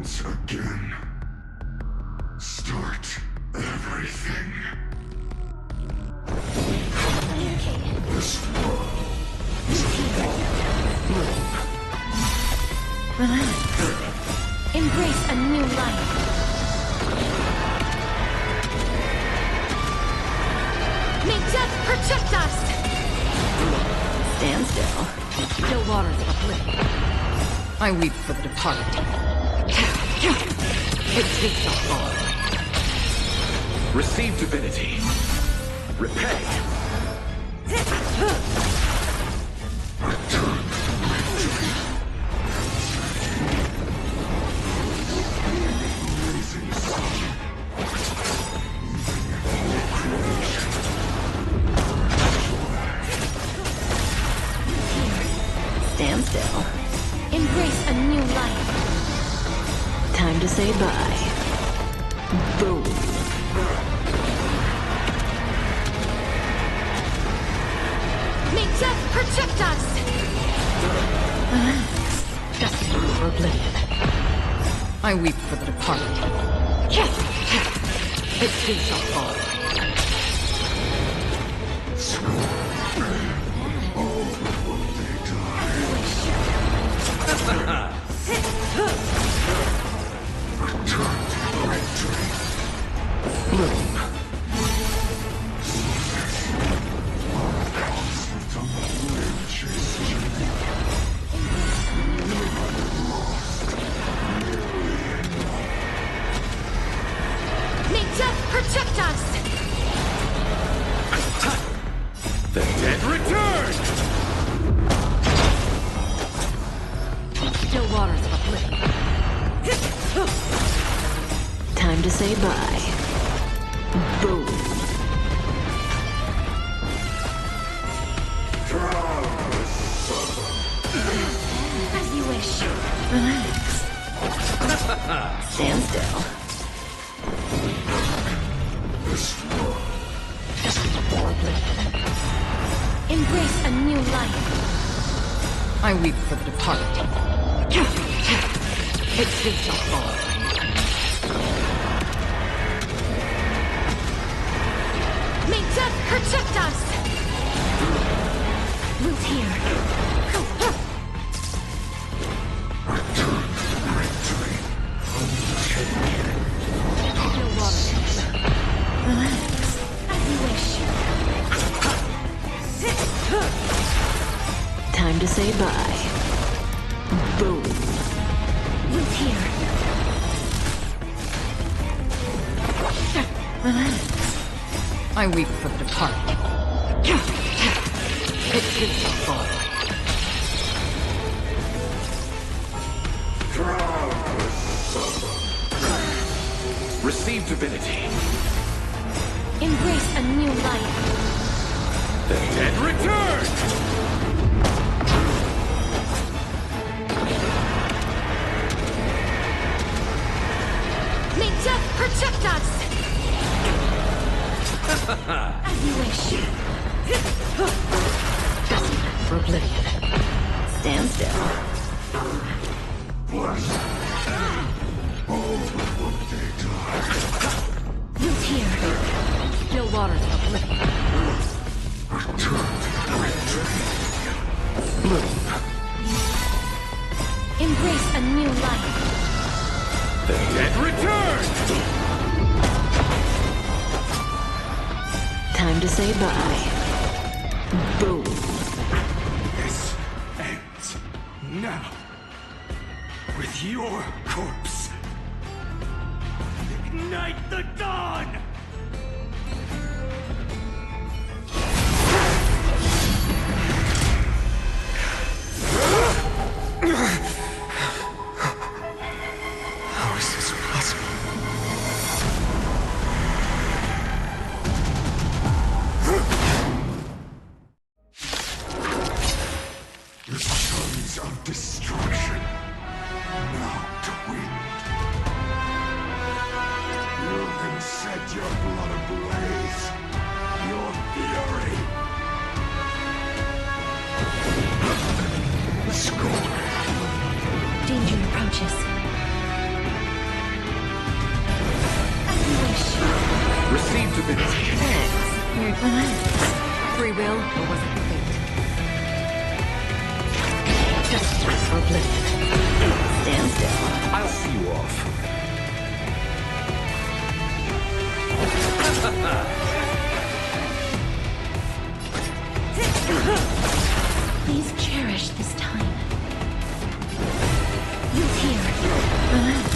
once again. Start everything. This world is Relax. Embrace a new life. May death protect us! Stand still. Still waters of oblivion. I weep for the departed. It takes a fall. Receive divinity. Repay. Stand still. Embrace a new life. Time to say bye. Boom. May death protect us! Relax. Destiny for oblivion. I weep for the departed. It too shall fall. May death protect us! The dead return! Still waters of oblivion. Time to say bye. Boom. As you wish. Relax. Stand still. Embrace a new life. I weep for the departed. It too shall fall. May death protect us! Root here. No water. Relax. As you wish. Time to say bye. Boom. Root here. Relax. I weep for the departed. It too shall fall. Receive divinity. Embrace a new life. The dead return! May death protect us! As you wish. Destiny for oblivion. Stand still. Root here. Still waters of oblivion. Embrace a new life. The dead return! Time to say bye. Boom. This ends now. With your corpse. Ignite the dawn! How is this possible? The sons of destruction now twinned. You can set your blood ablaze. Your fury. Scorn. Danger approaches. divinity. Thanks. You're free will, or was it fate? Destiny or bliss? Stand still. I'll see you off. Please cherish this time. You here. Relax.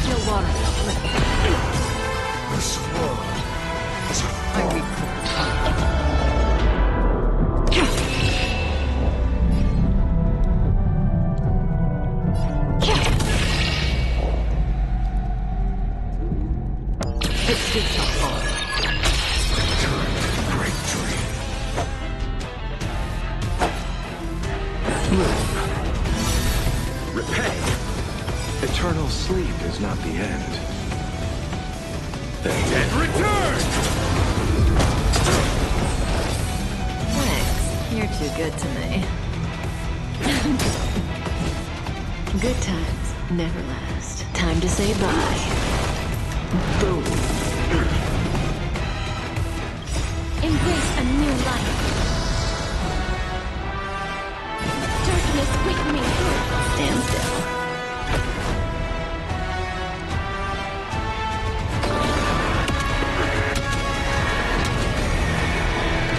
Still water. This world is a I weep for the time. It speaks not far. great dream. Repay. Eternal sleep is not the end. The dead return! Thanks. You're too good to me. Good times never last. Time to say bye. Boom. Embrace a new life. Darkness with me. Stand still.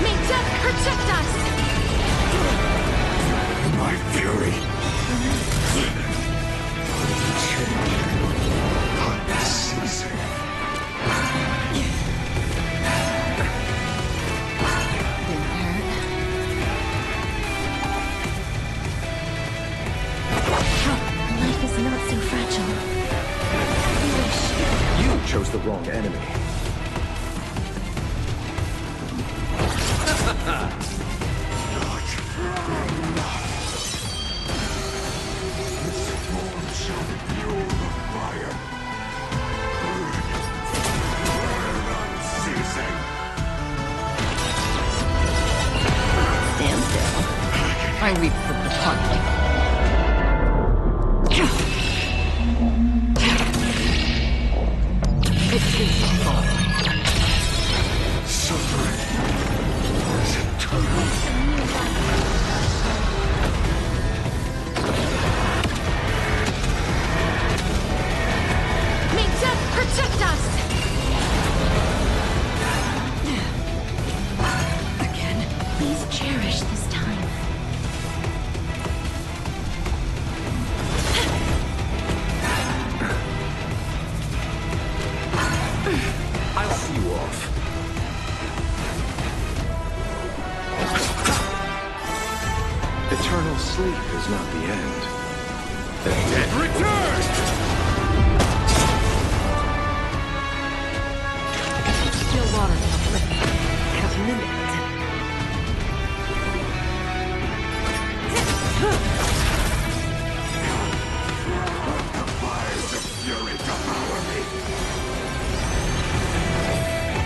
May death protect us! My fury. Unceasing. Been hurt? Life is not so fragile. You wish. You chose the wrong enemy. This storm shall fuel the fire. Burn unceasing. Stand still. I weep for the party. It takes a fall. Suffering is eternal. May death protect us! Again, please cherish this time. I'll see you off. Eternal sleep is not the end. The dead return! Still water. Covenant. The fires of fury devour me.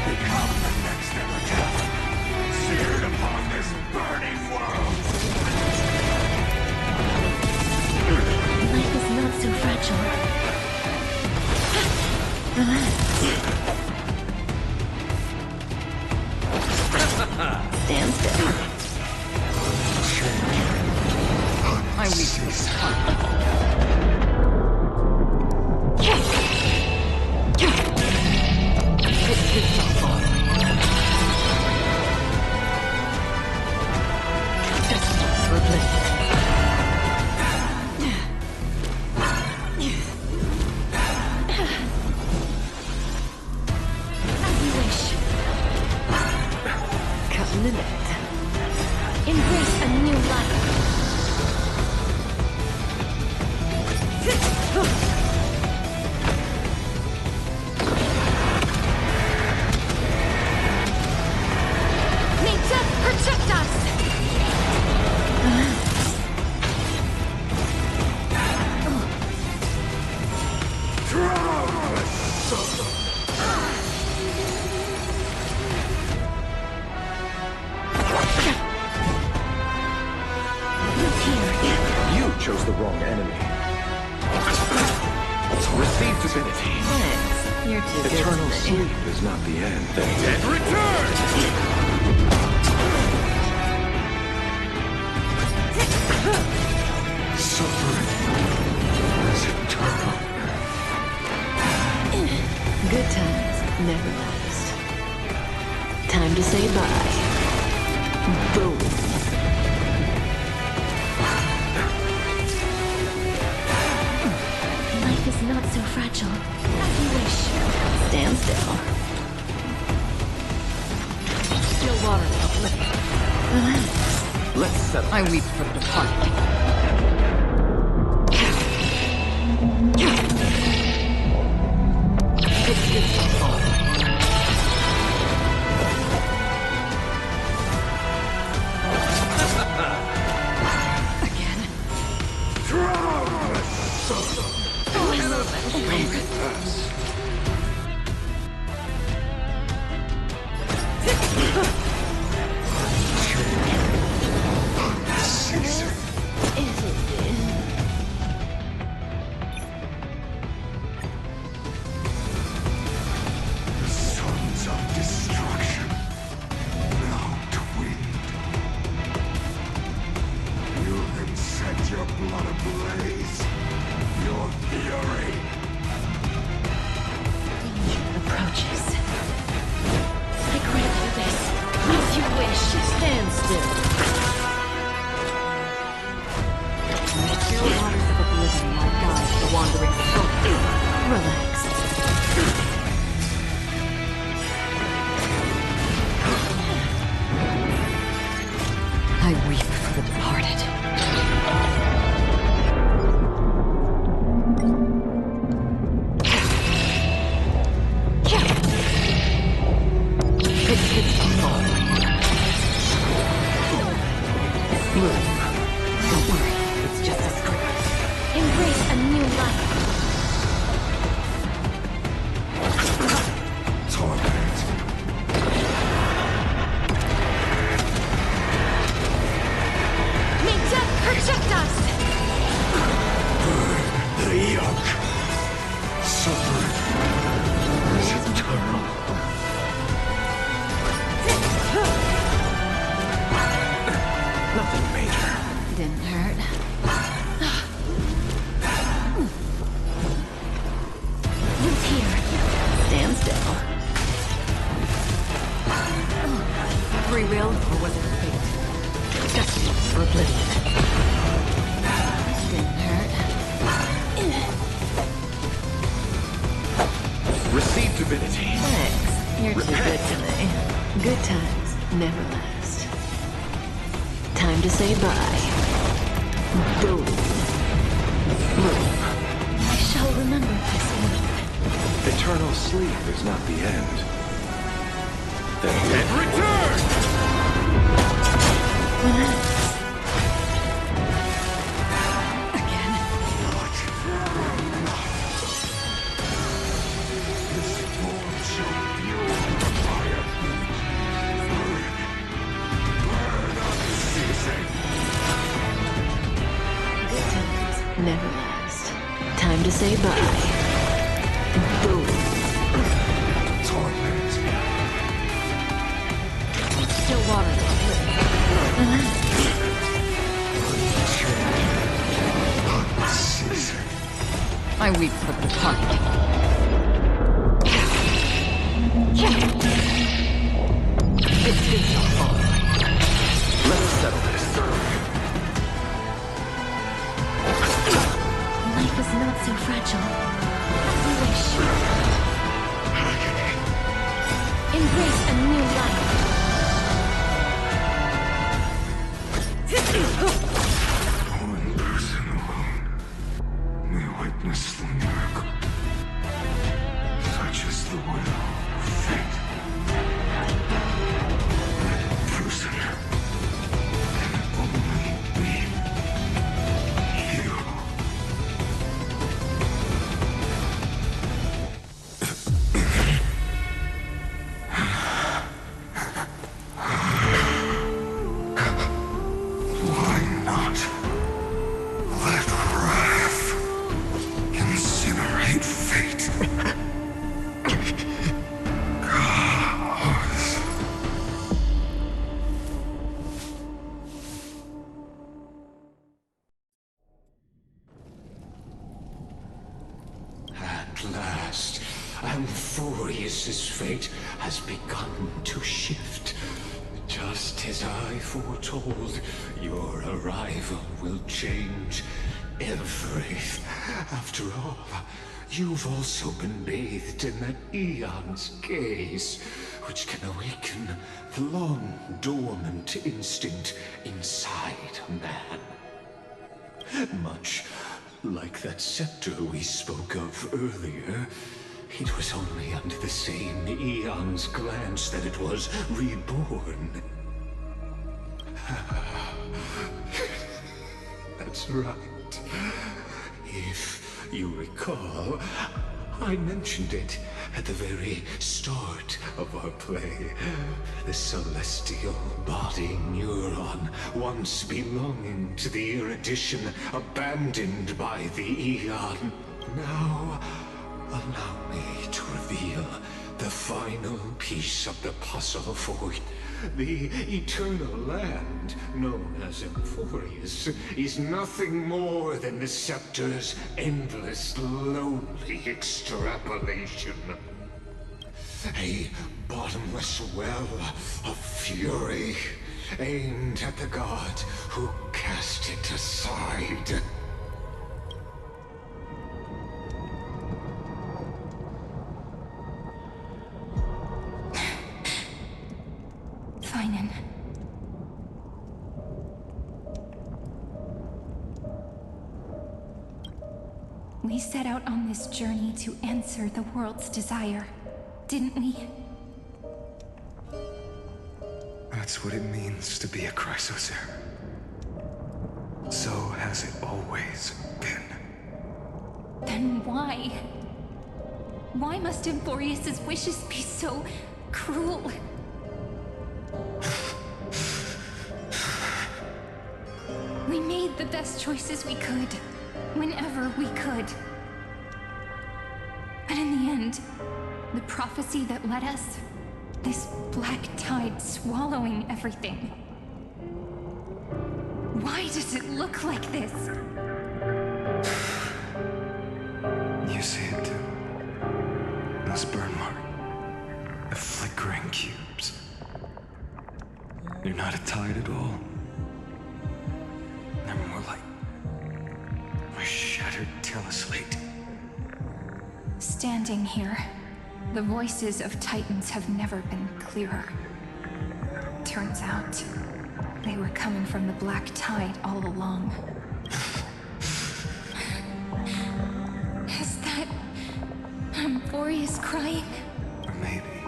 Become the next epitaph, seared upon this burning world. Life is not so fragile. Relax. Stand still. I weep for the party. It takes a fall. Destiny or bliss. As you wish. Covenant. Embrace a new life. May death protect us! You chose the wrong enemy. Receive divinity. Thanks. You're too good Eternal today. sleep is not the end. The dead return! Suffering is eternal. Good times never last. Time to say bye. Boom. Life is not so fragile as you wish. Stand still. Still water of Relax. Let's settle. I weep for the departed. Again. Drown! Suffer! Unceasing. The sons of destruction now tweed. You can set your blood ablaze. Your fury. Approaches. I grant you this, as you wish. Stand still. The still waters of oblivion might guide the wandering soul. Relax. I weep for the departed. Don't worry, it's just a script. Embrace a new life. Torment. May death protect us! Burn the yoke. Suffering is eternal. Nothing major. Didn't hurt. Who's here? Stand still. Free will, or was it fate? Destiny or oblivion? Didn't hurt. Receive divinity. Thanks. You're too Repent. good today. Good times never last. Time to say bye. Boom. Boom. I shall remember this one. Eternal sleep is not the end. The dead return! Relax. Again. This form shall fuel the fire. Burn unceasing. Good times never last. Time to say bye. Boom. Torment. Still water. Relax. Unceasing. I weep for the departed. This is not all. Let's settle this. Life is not so fragile as you wish. Embrace a new life. One person alone may witness the miracle. Such is the will of fate. That person can only be you. Amphorius' fate has begun to shift. Just as I foretold, your arrival will change everything. After all, you've also been bathed in that Eon's gaze, which can awaken the long-dormant instinct inside a man. Much like that scepter we spoke of earlier, it was only under the same Eon's glance that it was reborn. That's right. If you recall, I mentioned it at the very start of our play. The celestial body neuron, once belonging to the erudition abandoned by the Eon. Now, allow me to reveal the final piece of the puzzle for it. The eternal land, known as Amphorius, is nothing more than the scepter's endless, lonely extrapolation. A bottomless well of fury, aimed at the god who cast it aside. We set out on this journey to answer the world's desire, didn't we? That's what it means to be a Chrysosaur. So has it always been. Then why? Why must Amphorius' wishes be so cruel? We made the best choices we could, whenever we could. But in the end, the prophecy that led us, this black tide swallowing everything. Why does it look like this? You see it too. This burn mark. The flickering cubes. They're not a tide at all. They're more like a shattered teleslate. Standing here, the voices of Titans have never been clearer. Turns out, they were coming from the black tide all along. Is that Amphorius crying? Or maybe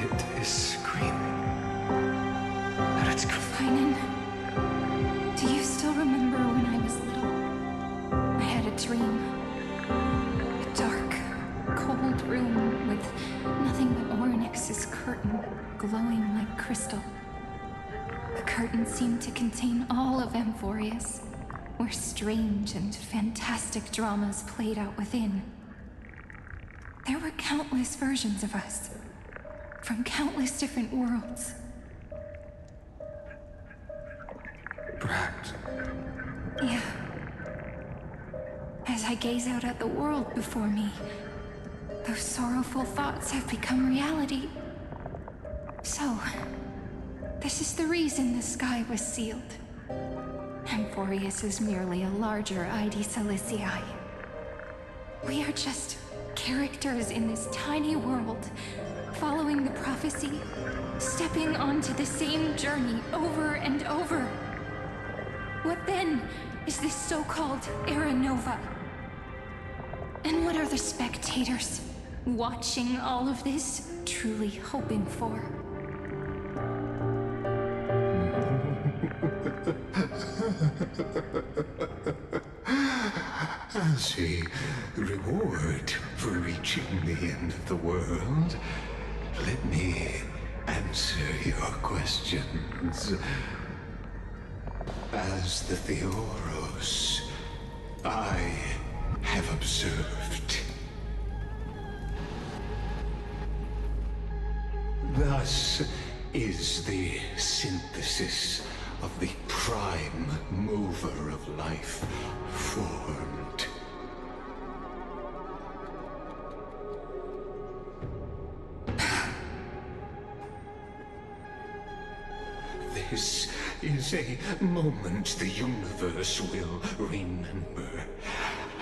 it is screaming. That it's Finan, do you still remember when I was little? I had a dream. A dark, cold room with nothing but Orynyx's curtain glowing like crystal. The curtain seemed to contain all of Amphorius, where strange and fantastic dramas played out within. There were countless versions of us, from countless different worlds. Perhaps. Yeah. As I gaze out at the world before me, those sorrowful thoughts have become reality. So, this is the reason the sky was sealed. Amphorius is merely a larger ID Silicii. We are just characters in this tiny world, following the prophecy, stepping onto the same journey over and over. What then is this so-called Era Nova? And what are the spectators watching all of this truly hoping for? As a reward for reaching the end of the world, let me answer your questions. As the Theoros, I have observed. Thus is the synthesis of the prime mover of life formed. is a moment the universe will remember.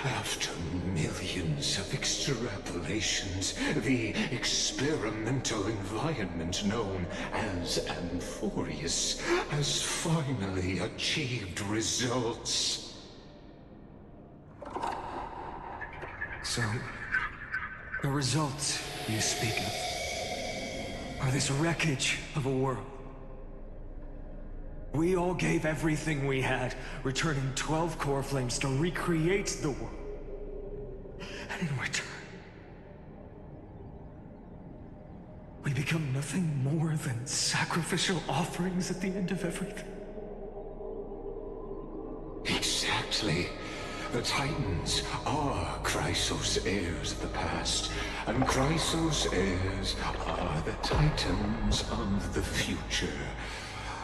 After millions of extrapolations, the experimental environment known as Amphorius has finally achieved results. So, the results you speak of are this wreckage of a world. We all gave everything we had, returning 12 core flames to recreate the world. And in return, we become nothing more than sacrificial offerings at the end of everything. Exactly. The Titans are Chrysos heirs of the past, and Chrysos heirs are the Titans of the future.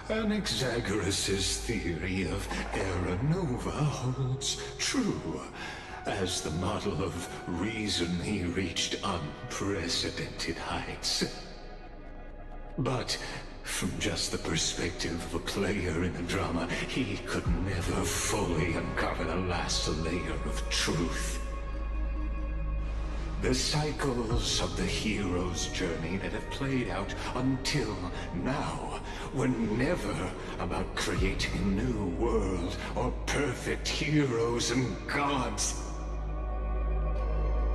Anaxagoras' theory of Era Nova holds true. As the model of reason, he reached unprecedented heights. But from just the perspective of a player in a drama, he could never fully uncover the last layer of truth. The cycles of the hero's journey that have played out until now were never about creating a new world or perfect heroes and gods.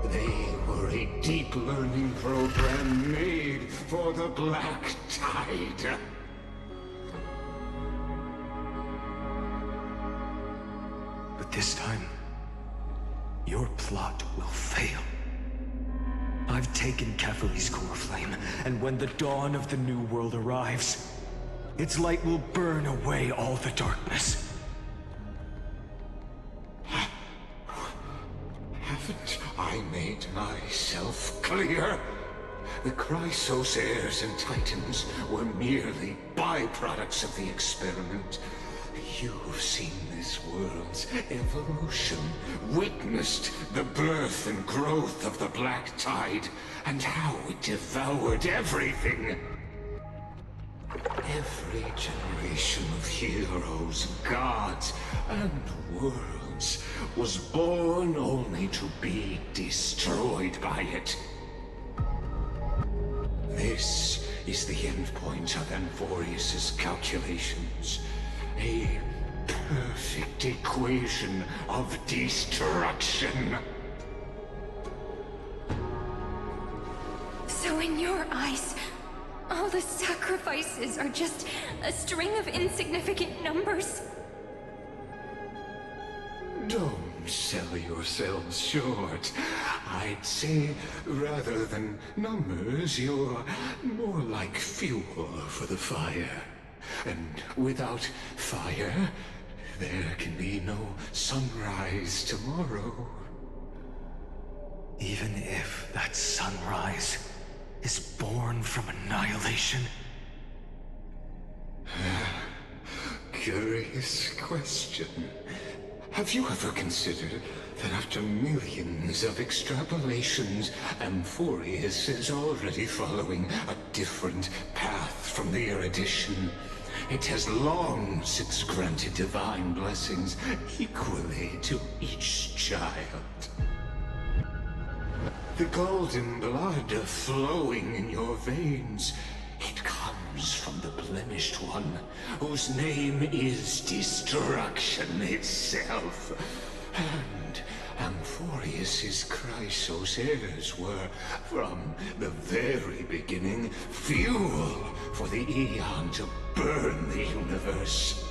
They were a deep learning program made for the Black Tide. But this time, your plot will fail. I've taken Catholi's core flame, and when the dawn of the new world arrives, its light will burn away all the darkness. Haven't I made myself clear? The Chrysos heirs and Titans were merely byproducts of the experiment. You've seen this world's evolution, witnessed the birth and growth of the Black Tide, and how it devoured everything. Every generation of heroes, gods, and worlds was born only to be destroyed by it. This is the endpoint of Amphorius' calculations. A perfect equation of destruction. So in your eyes, all the sacrifices are just a string of insignificant numbers? Don't sell yourselves short. I'd say, rather than numbers, you're more like fuel for the fire. And without fire, there can be no sunrise tomorrow. Even if that sunrise is born from annihilation? Curious question. Have you ever considered that after millions of extrapolations, Amphorius is already following a different path from the erudition? It has long since granted divine blessings equally to each child. The golden blood flowing in your veins, it comes from the blemished one, whose name is destruction itself. And Amphorius' Chrysos heirs were, from the very beginning, fuel for the Aeon to burn the universe.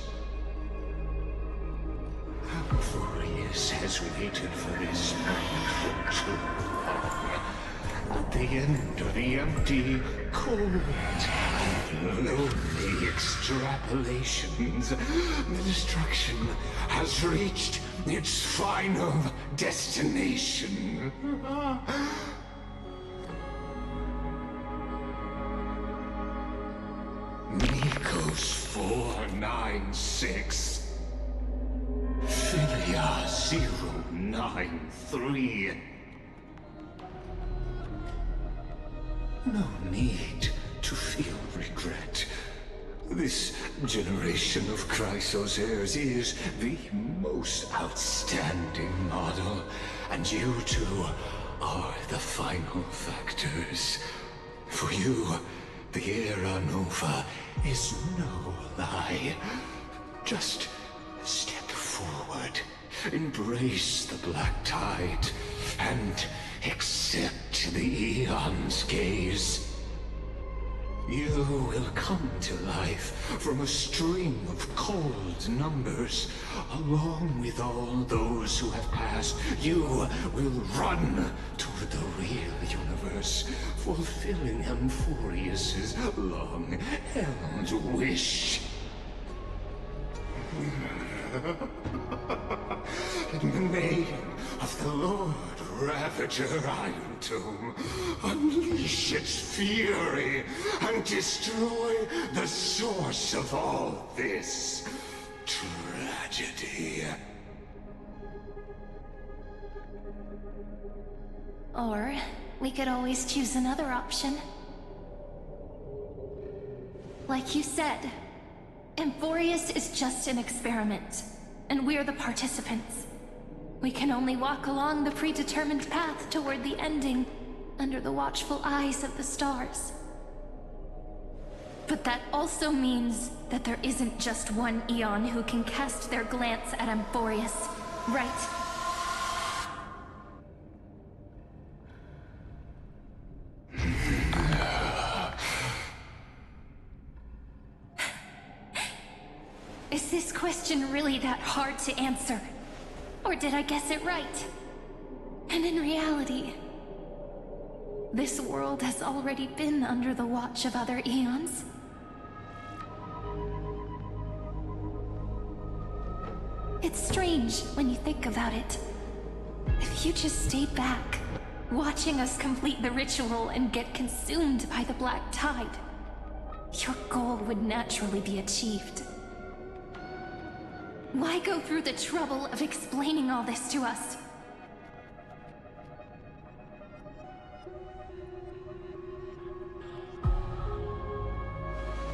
Amphorius has waited for this moment for too long. At the end of the empty, cold, and lonely extrapolations, the destruction has reached its final destination. Nikos 496. Philia 093. No need to feel regret. This generation of Chrysos heirs is the most outstanding model, and you two are the final factors. For you, the Era Nova is no lie. Just step forward, embrace the black tide, and accept the Eon's gaze. You will come to life from a stream of cold numbers. Along with all those who have passed, you will run toward the real universe, fulfilling Amphorius's long-held wish. In the name of the Lord Ravager Iron Tomb, unleash its fury and destroy the source of all this tragedy. Or we could always choose another option. Like you said, Amphorius is just an experiment, and we're the participants. We can only walk along the predetermined path toward the ending, under the watchful eyes of the stars. But that also means that there isn't just one Eon who can cast their glance at Amphorius, right? Is this question really that hard to answer? Or did I guess it right? And in reality, this world has already been under the watch of other Eons. It's strange when you think about it. If you just stayed back, watching us complete the ritual and get consumed by the black tide, your goal would naturally be achieved. Why go through the trouble of explaining all this to us?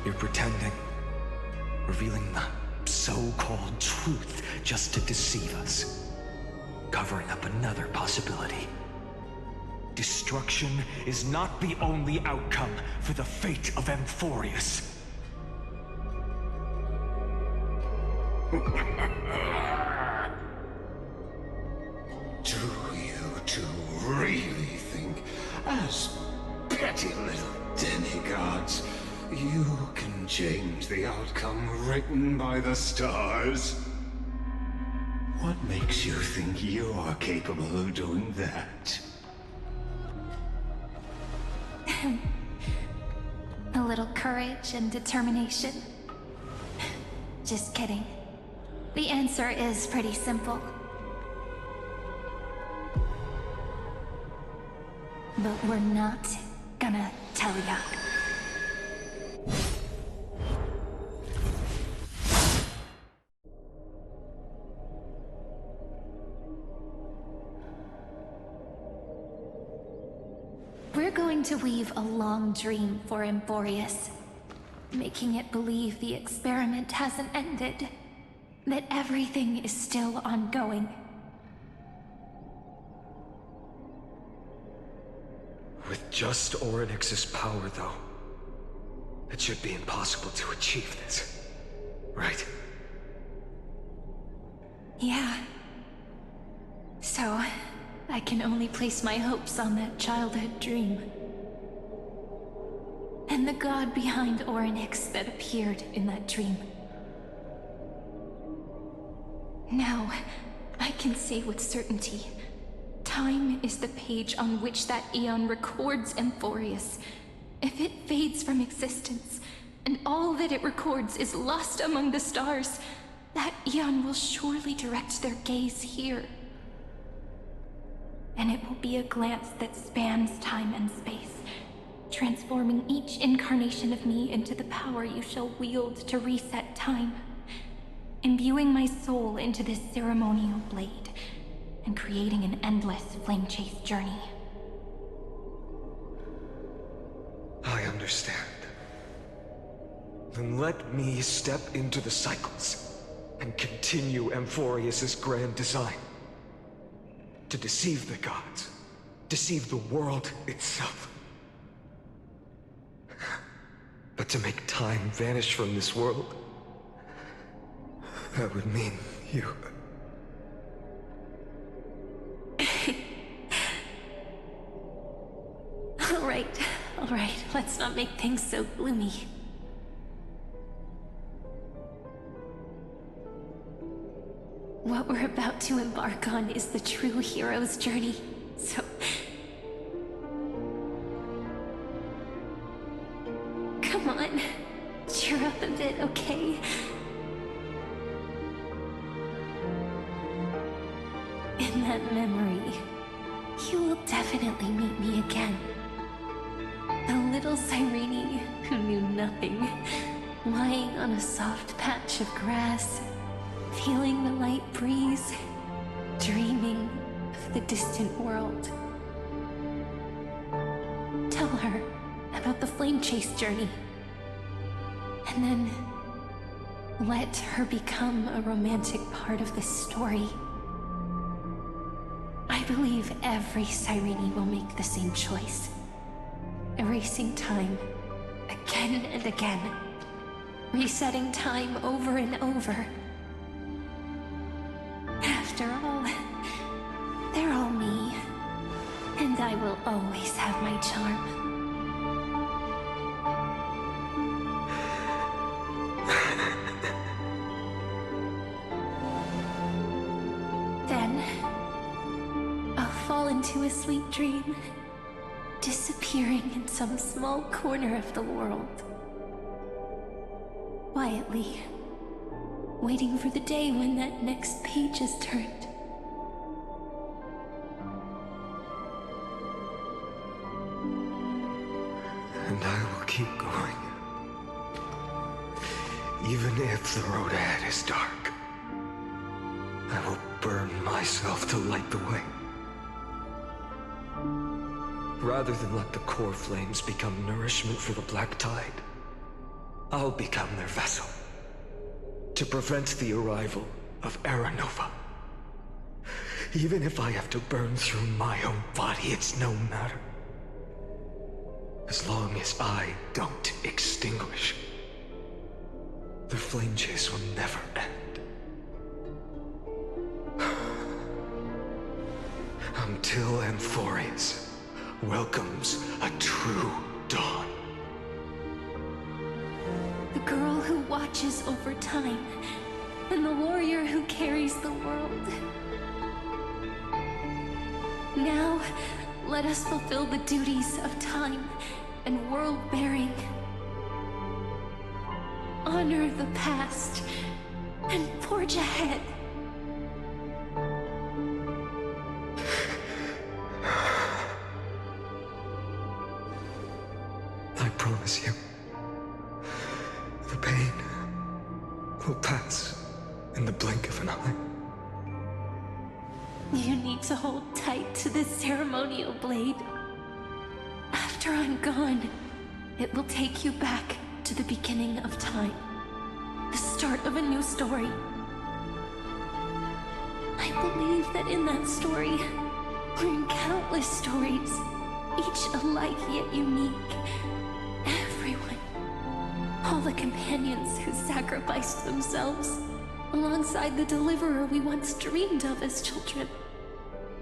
You're pretending, revealing the so-called truth just to deceive us, covering up another possibility. Destruction is not the only outcome for the fate of Amphorius. Do you two really think, as petty little demigods, you can change the outcome written by the stars? What makes you think you're capable of doing that? A little courage and determination. Just kidding. The answer is pretty simple. But we're not gonna tell ya. We're going to weave a long dream for Amphorius, making it believe the experiment hasn't ended, that everything is still ongoing. With just Orynyx's power, though, it should be impossible to achieve this, right? Yeah. So, I can only place my hopes on that childhood dream. And the god behind Orynyx that appeared in that dream. Now, I can say with certainty, time is the page on which that Eon records Amphorius. If it fades from existence, and all that it records is lost among the stars, that Eon will surely direct their gaze here. And it will be a glance that spans time and space, transforming each incarnation of me into the power you shall wield to reset time, imbuing my soul into this ceremonial blade, and creating an endless flame chase journey. I understand. Then let me step into the cycles and continue Amphorius' grand design. To deceive the gods, deceive the world itself. But to make time vanish from this world, that would mean you. All right, let's not make things so gloomy. What we're about to embark on is the true hero's journey, so... Come on, cheer up a bit, okay? In that memory, you will definitely meet me again. The little Cyrene who knew nothing, lying on a soft patch of grass, feeling the light breeze, dreaming of the distant world. Tell her about the flame chase journey, and then let her become a romantic part of this story. I believe every Cyrene will make the same choice. Erasing time again and again. Resetting time over and over. After all, they're all me. And I will always have my charm. Then, I'll fall into a sweet dream, disappearing in some small corner of the world. Quietly, waiting for the day when that next page is turned. And I will keep going. Even if the road ahead is dark, I will burn myself to light the way. Rather than let the core flames become nourishment for the Black Tide, I'll become their vessel. To prevent the arrival of Aranova. Even if I have to burn through my own body, it's no matter. As long as I don't extinguish, the flame chase will never end. Until Amphorius welcomes a true dawn. The girl who watches over time, and the warrior who carries the world. Now, let us fulfill the duties of time and world-bearing. Honor the past and forge ahead. I promise you, the pain will pass in the blink of an eye. You need to hold tight to this ceremonial blade. After I'm gone, it will take you back to the beginning of time. The start of a new story. I believe that in that story, or in countless stories, each alike yet unique, everyone, all the companions who sacrificed themselves, alongside the deliverer we once dreamed of as children,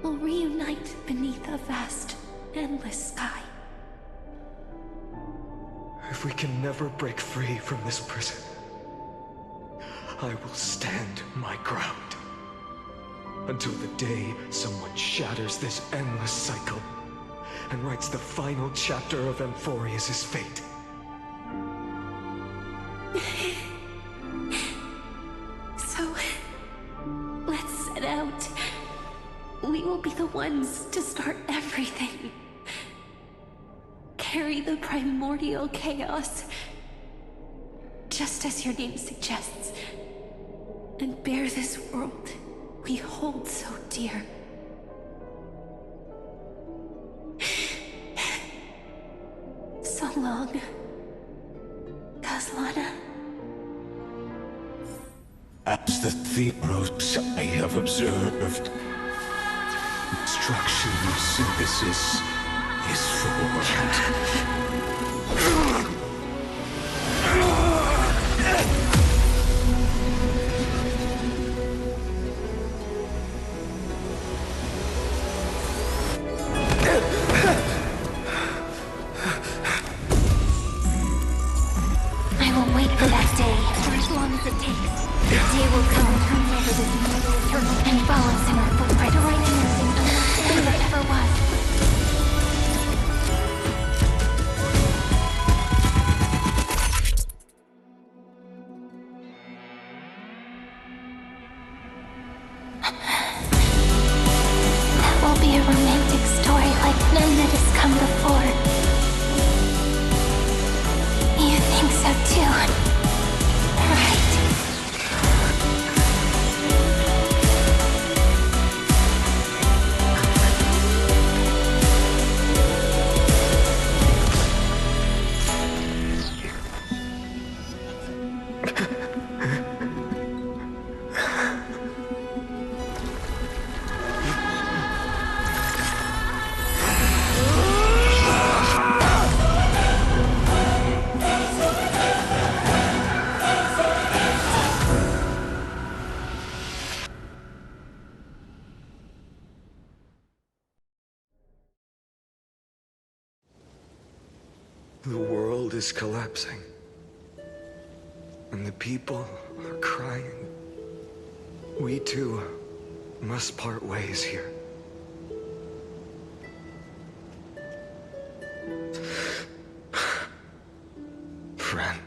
will reunite beneath a vast, endless sky. If we can never break free from this prison, I will stand my ground. Until the day someone shatters this endless cycle and writes the final chapter of Amphorius' fate. So, let's set out. We will be the ones to start everything. Carry the primordial chaos, just as your name suggests, and bear this world we hold so dear. So long, Kazlana. As the Theros I have observed, destruction synthesis is formed. I will wait for that day, for as long as it takes. The day will come and turn over this mortal eternal and follows in our footprint, writing everything unless that ever was. That will be a romantic story like none that has come before. You think so too, right? The world is collapsing. And the people are crying. We too must part ways here. Friend.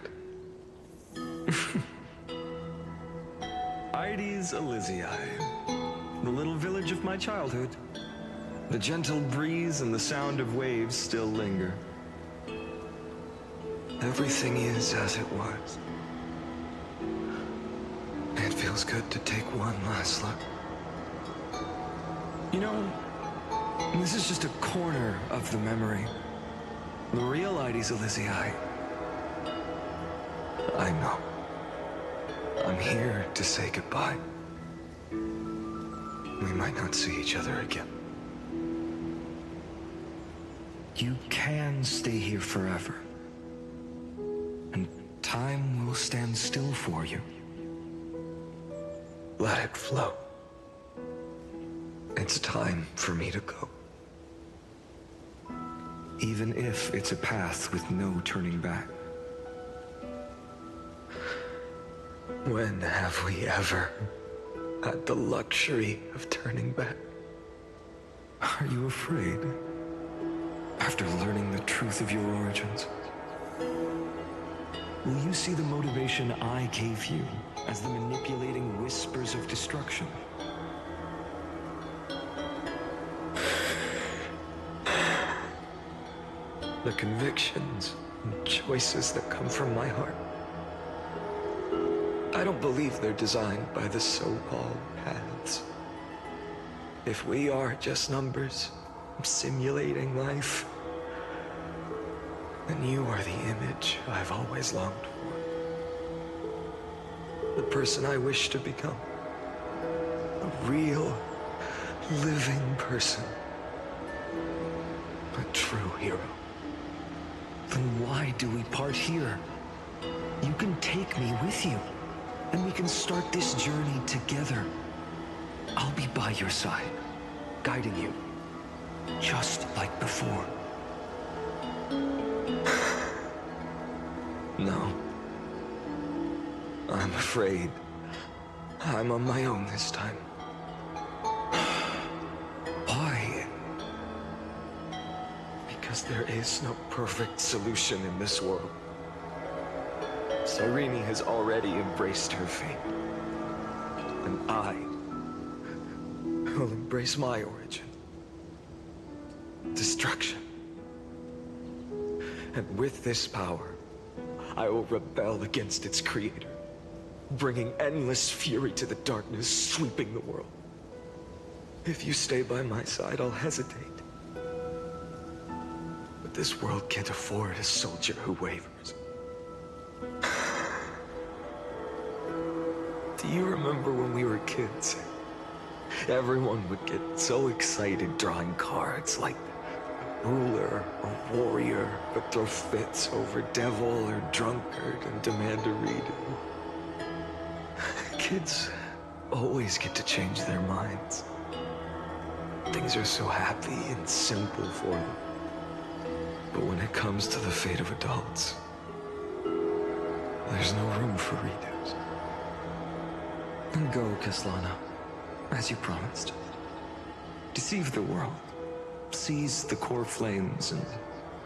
Ides Elysiae, the little village of my childhood. The gentle breeze and the sound of waves still linger. Everything is as it was. It feels good to take one last look. You know, this is just a corner of the memory. The real Ides Elysiae. I know. I'm here to say goodbye. We might not see each other again. You can stay here forever. And time will stand still for you. Let it flow. It's time for me to go. Even if it's a path with no turning back. When have we ever had the luxury of turning back? Are you afraid? After learning the truth of your origins? Will you see the motivation I gave you as the manipulating whispers of destruction? The convictions and choices that come from my heart. I don't believe they're designed by the so-called paths. If we are just numbers simulating life, then you are the image I've always longed for. The person I wish to become. A real, living person. A true hero. Then why do we part here? You can take me with you, and we can start this journey together. I'll be by your side, guiding you, just like before. No. I'm afraid I'm on my own this time. Why? Because there is no perfect solution in this world. Cyrene has already embraced her fate. And I will embrace my origin. Destruction. And with this power, I will rebel against its creator, bringing endless fury to the darkness, sweeping the world. If you stay by my side, I'll hesitate. But this world can't afford a soldier who wavers. Do you remember when we were kids? Everyone would get so excited drawing cards like ruler or warrior, but throw fits over devil or drunkard and demand a redo. Kids always get to change their minds. Things are so happy and simple for them. But when it comes to the fate of adults, there's no room for redos. Go, Kaslana, as you promised. Deceive the world. Seize the core flames and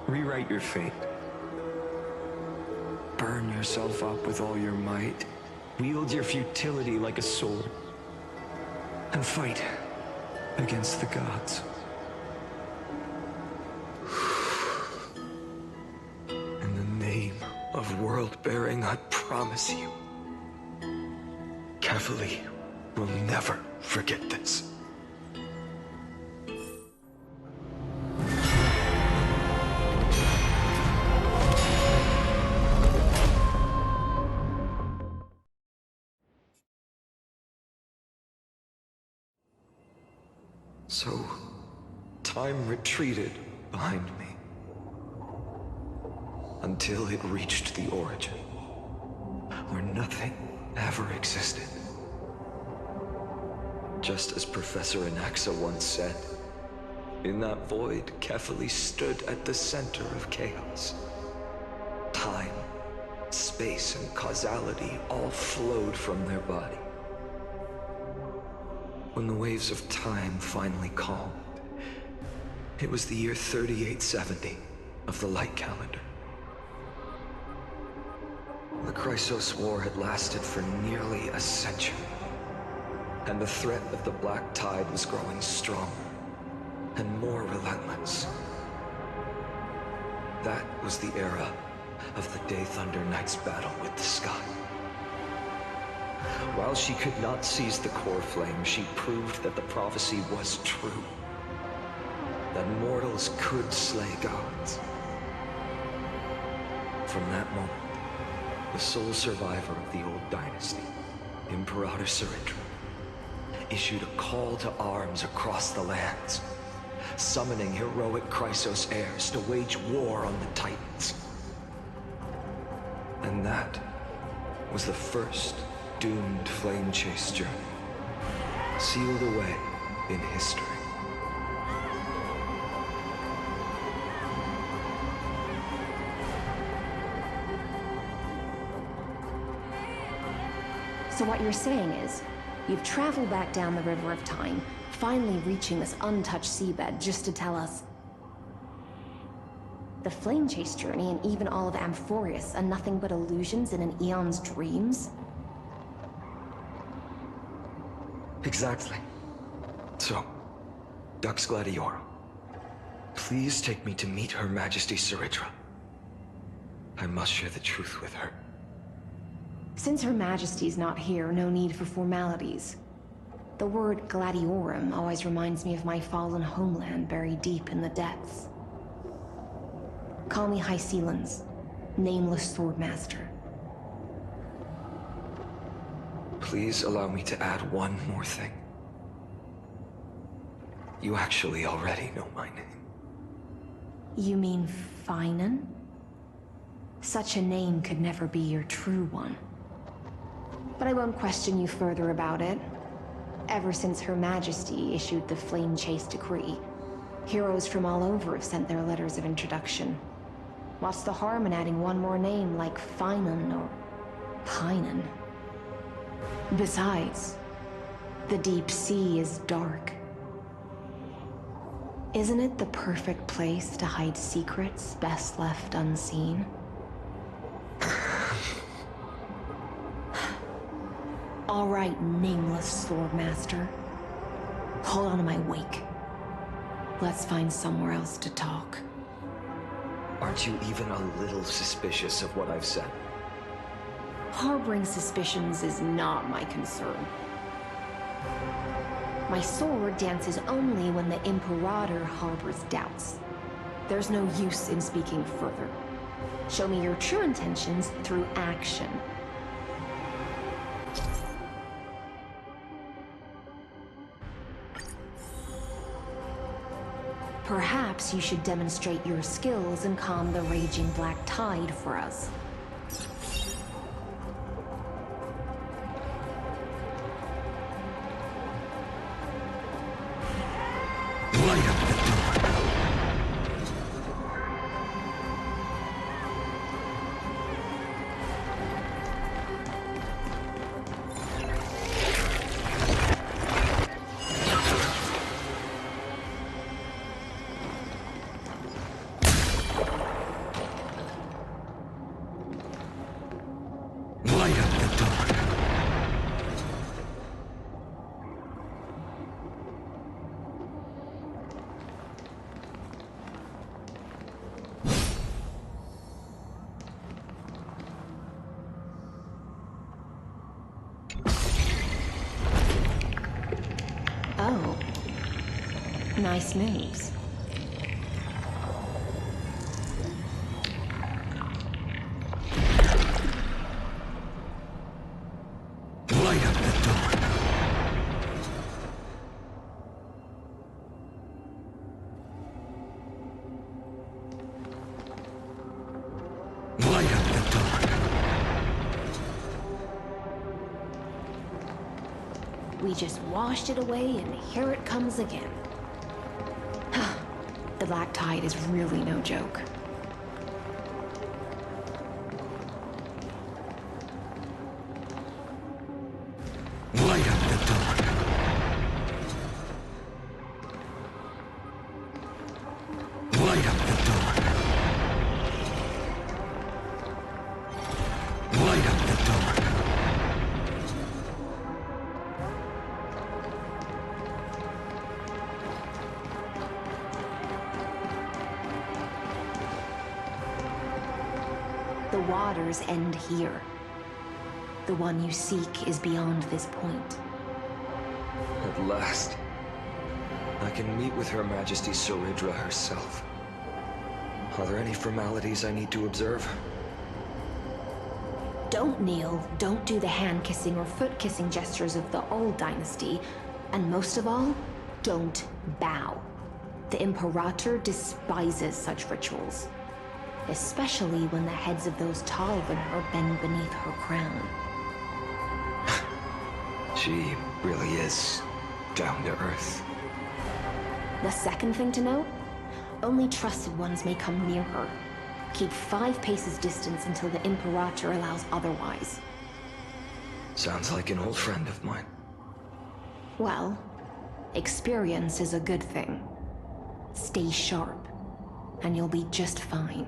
rewrite your fate. Burn yourself up with all your might. Wield your futility like a sword. And fight against the gods. In the name of world-bearing, I promise you, Cavalier will never forget this. So, time retreated behind me until it reached the origin, where nothing ever existed. Just as Professor Anaxa once said, in that void, Kefali stood at the center of chaos. Time, space, and causality all flowed from their body. When the waves of time finally calmed, it was the year 3870 of the light calendar. The Chrysos War had lasted for nearly a century, and the threat of the Black Tide was growing stronger and more relentless. That was the era of the Day Thunder Knight's battle with the sky. While she could not seize the core flame, she proved that the prophecy was true. That mortals could slay gods. From that moment, the sole survivor of the old dynasty, Imperator Sarindra, issued a call to arms across the lands, summoning heroic Chrysos heirs to wage war on the Titans. And that was the first doomed flame chase journey, sealed away in history. So what you're saying is, you've traveled back down the river of time, finally reaching this untouched seabed just to tell us the flame chase journey and even all of Amphorius are nothing but illusions in an eon's dreams? Exactly. So, Dux Gladiorum, please take me to meet Her Majesty Sarindra. I must share the truth with her. Since Her Majesty's not here, no need for formalities. The word Gladiorum always reminds me of my fallen homeland buried deep in the depths. Call me High Sealans, Nameless Swordmaster. Please allow me to add one more thing. You actually already know my name. You mean Finan? Such a name could never be your true one. But I won't question you further about it. Ever since Her Majesty issued the Flame Chase Decree, heroes from all over have sent their letters of introduction. What's the harm in adding one more name like Finan or Pinan? Besides, the deep sea is dark. Isn't it the perfect place to hide secrets best left unseen? All right, Nameless Swordmaster. Hold on to my wake. Let's find somewhere else to talk. Aren't you even a little suspicious of what I've said? Harboring suspicions is not my concern. My sword dances only when the Imperator harbors doubts. There's no use in speaking further. Show me your true intentions through action. Perhaps you should demonstrate your skills and calm the raging black tide for us. Light up the dawn. Light up the dawn. Oh. Nice moves. Light up the dawn. Light up the dawn. We just washed it away, and here it comes again. The black tide is really no joke. Light up the dawn. Light up the dawn. Light up the dawn. The waters end here. The one you seek is beyond this point. At last, I can meet with Her Majesty Saridra herself. Are there any formalities I need to observe? Don't kneel, don't do the hand-kissing or foot-kissing gestures of the old dynasty, and most of all, don't bow. The Imperator despises such rituals, especially when the heads of those taller than her bend beneath her crown. She really is down to earth. The second thing to note, only trusted ones may come near her. Keep 5 paces distance until the Imperator allows otherwise. Sounds like an old friend of mine. Well, experience is a good thing. Stay sharp, and you'll be just fine.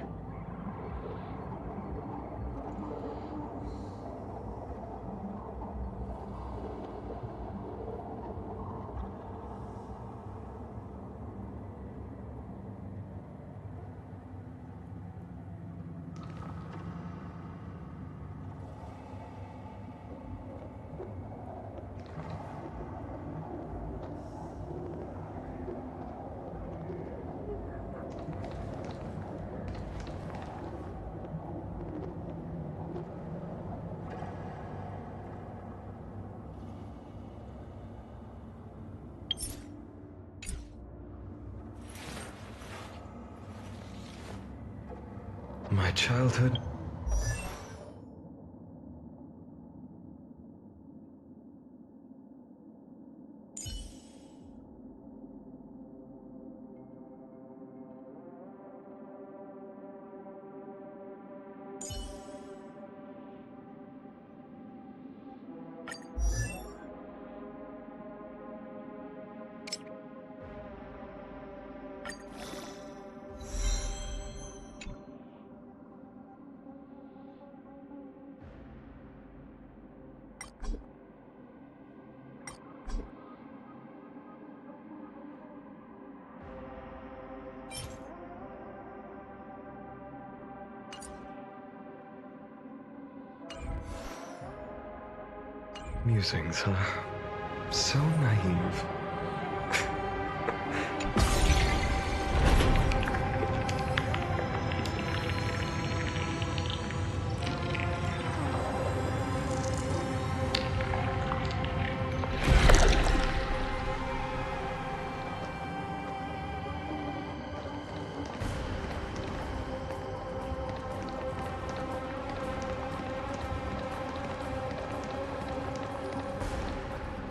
My childhood? Musings, huh? So naive.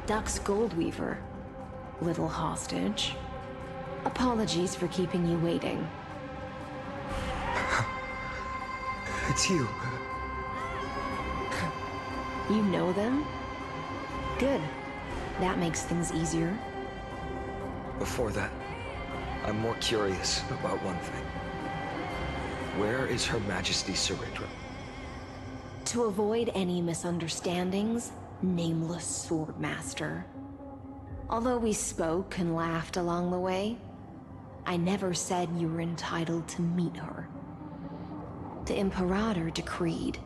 Dux Goldweaver, little hostage. Apologies for keeping you waiting. It's you. You know them? Good. That makes things easier. Before that, I'm more curious about one thing. Where is Her Majesty Ceridra? To avoid any misunderstandings, nameless Swordmaster. Although we spoke and laughed along the way, I never said you were entitled to meet her. The Imperator decreed,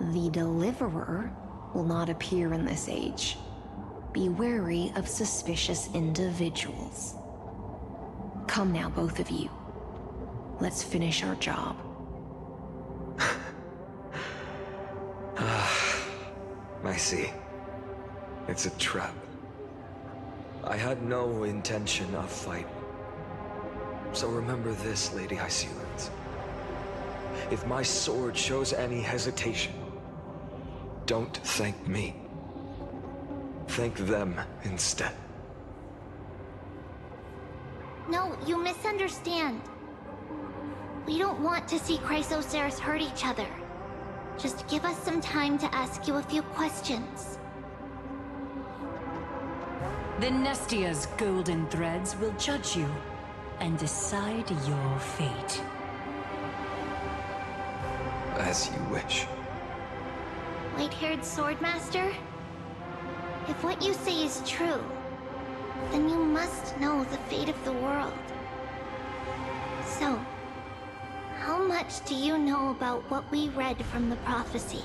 the Deliverer will not appear in this age. Be wary of suspicious individuals. Come now, both of you. Let's finish our job. I see. It's a trap. I had no intention of fighting. So remember this, Lady Hysealans. If my sword shows any hesitation, don't thank me. Thank them instead. No, you misunderstand. We don't want to see Chrysoceras hurt each other. Just give us some time to ask you a few questions. The Nestia's golden threads will judge you and decide your fate. As you wish. White-haired Swordmaster? If what you say is true, then you must know the fate of the world. So, how much do you know about what we read from the prophecy?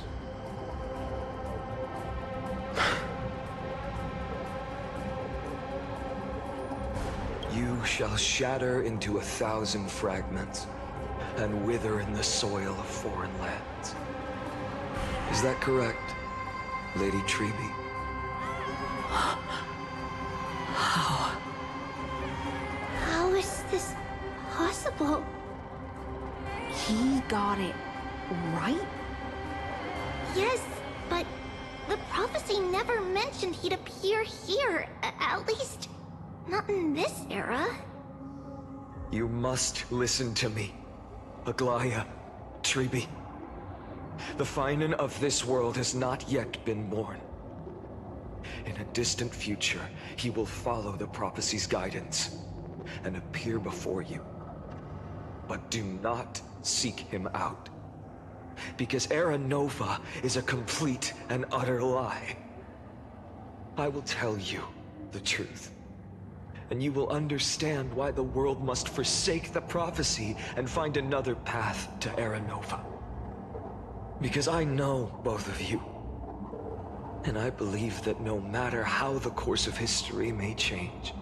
You shall shatter into 1,000 fragments and wither in the soil of foreign lands. Is that correct, Lady Treeby? How is this possible? He got it right? Yes, but the prophecy never mentioned he'd appear here. At least, not in this era. You must listen to me, Aglaya, Treeby. The Finan of this world has not yet been born. In a distant future, he will follow the prophecy's guidance and appear before you. But do not seek him out, because Era Nova is a complete and utter lie. I will tell you the truth, and you will understand why the world must forsake the prophecy and find another path to Era Nova. Because I know both of you, and I believe that no matter how the course of history may change,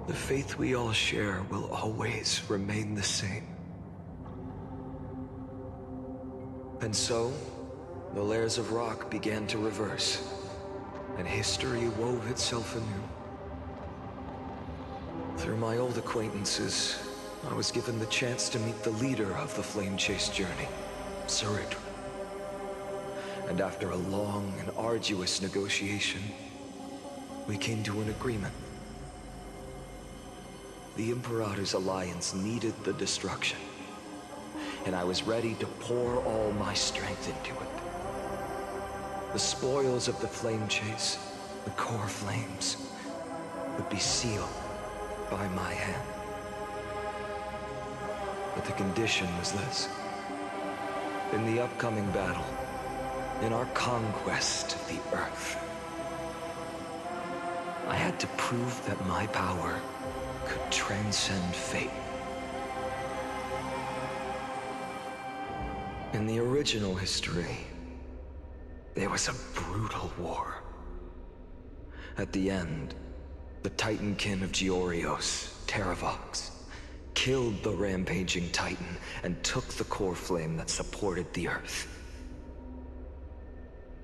the faith we all share will always remain the same. And so, the layers of rock began to reverse, and history wove itself anew. Through my old acquaintances, I was given the chance to meet the leader of the Flame Chase journey, Ceridra. And after a long and arduous negotiation, we came to an agreement. The Imperator's alliance needed the destruction, and I was ready to pour all my strength into it. The spoils of the Flame Chase, the core flames, would be sealed by my hand. But the condition was this. In the upcoming battle, in our conquest of the Earth, I had to prove that my power could transcend fate. In the original history, there was a brutal war. At the end, the Titankin of Georios, Terravox, killed the rampaging Titan and took the core flame that supported the Earth.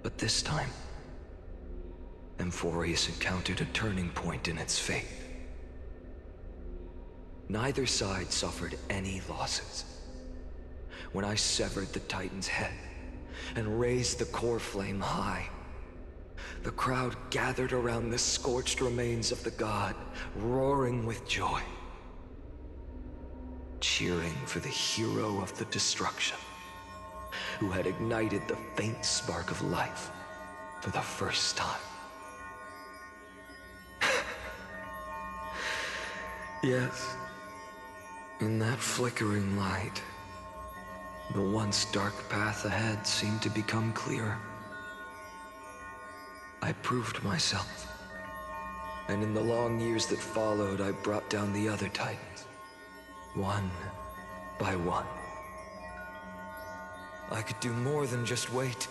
But this time, Amphorius encountered a turning point in its fate. Neither side suffered any losses. When I severed the Titan's head and raised the core flame high, The crowd gathered around the scorched remains of the god, roaring with joy, cheering for the hero of the destruction, who had ignited the faint spark of life for the first time. Yes, in that flickering light, the once dark path ahead seemed to become clearer. I proved myself, and in the long years that followed, I brought down the other Titans, one by one. I could do more than just wait.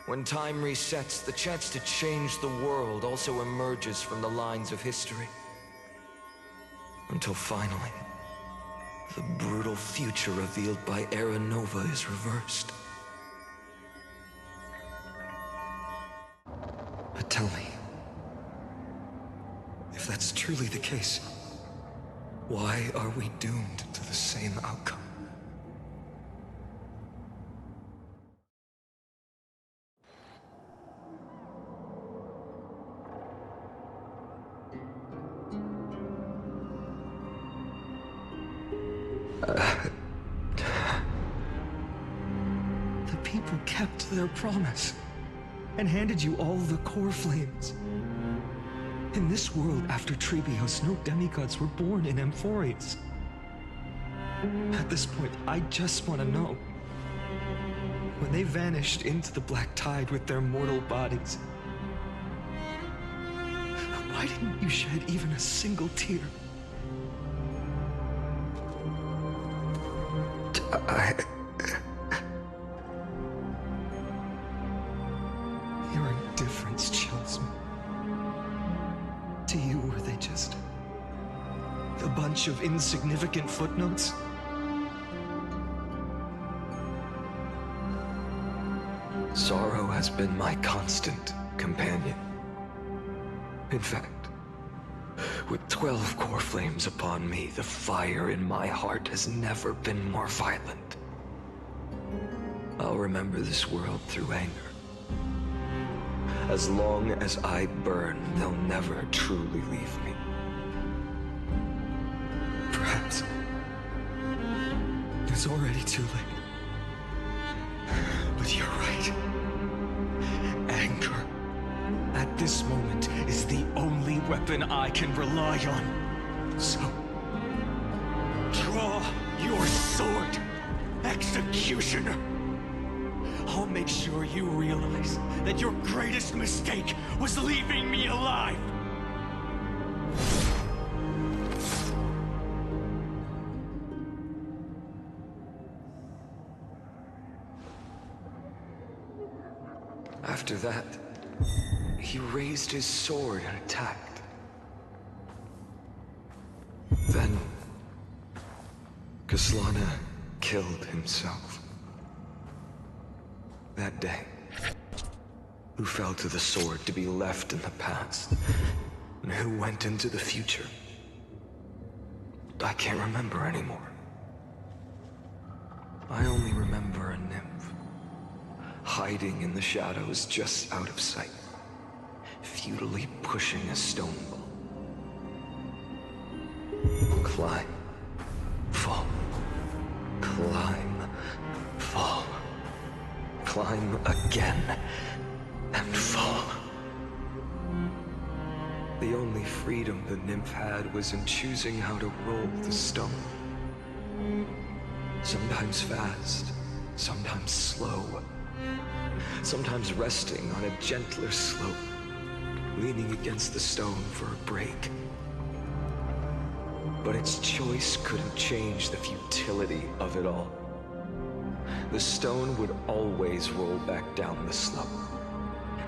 When time resets, the chance to change the world also emerges from the lines of history. Until finally, the brutal future revealed by Era Nova is reversed. But tell me, if that's truly the case, why are we doomed to the same outcome? The people kept their promise and handed you all the core flames. In this world after Trebios, no demigods were born in Amphorius. At this point, I just want to know. When they vanished into the black tide with their mortal bodies, why didn't you shed even a single tear? Your indifference chills me. To you, were they just a bunch of insignificant footnotes? Sorrow has been my constant companion. In fact, with 12 core flames upon me, the fire in my heart has never been more violent. I'll remember this world through anger. As long as I burn, they'll never truly leave me. Perhaps it's already too late. But you're right. Anger, at this moment, is the only weapon I can rely on. So, draw your sword, Executioner. I'll make sure you realize that your greatest mistake was leaving me alive. After that, he raised his sword and attacked. Then, Kaslana killed himself. That day, who fell to the sword to be left in the past, and who went into the future, I can't remember anymore. I only remember a nymph, hiding in the shadows just out of sight, futilely pushing a stone ball. Climb, fall, climb, fall, climb again, and fall. The only freedom the nymph had was in choosing how to roll the stone. Sometimes fast, sometimes slow, sometimes resting on a gentler slope, leaning against the stone for a break. But its choice couldn't change the futility of it all. The stone would always roll back down the slope,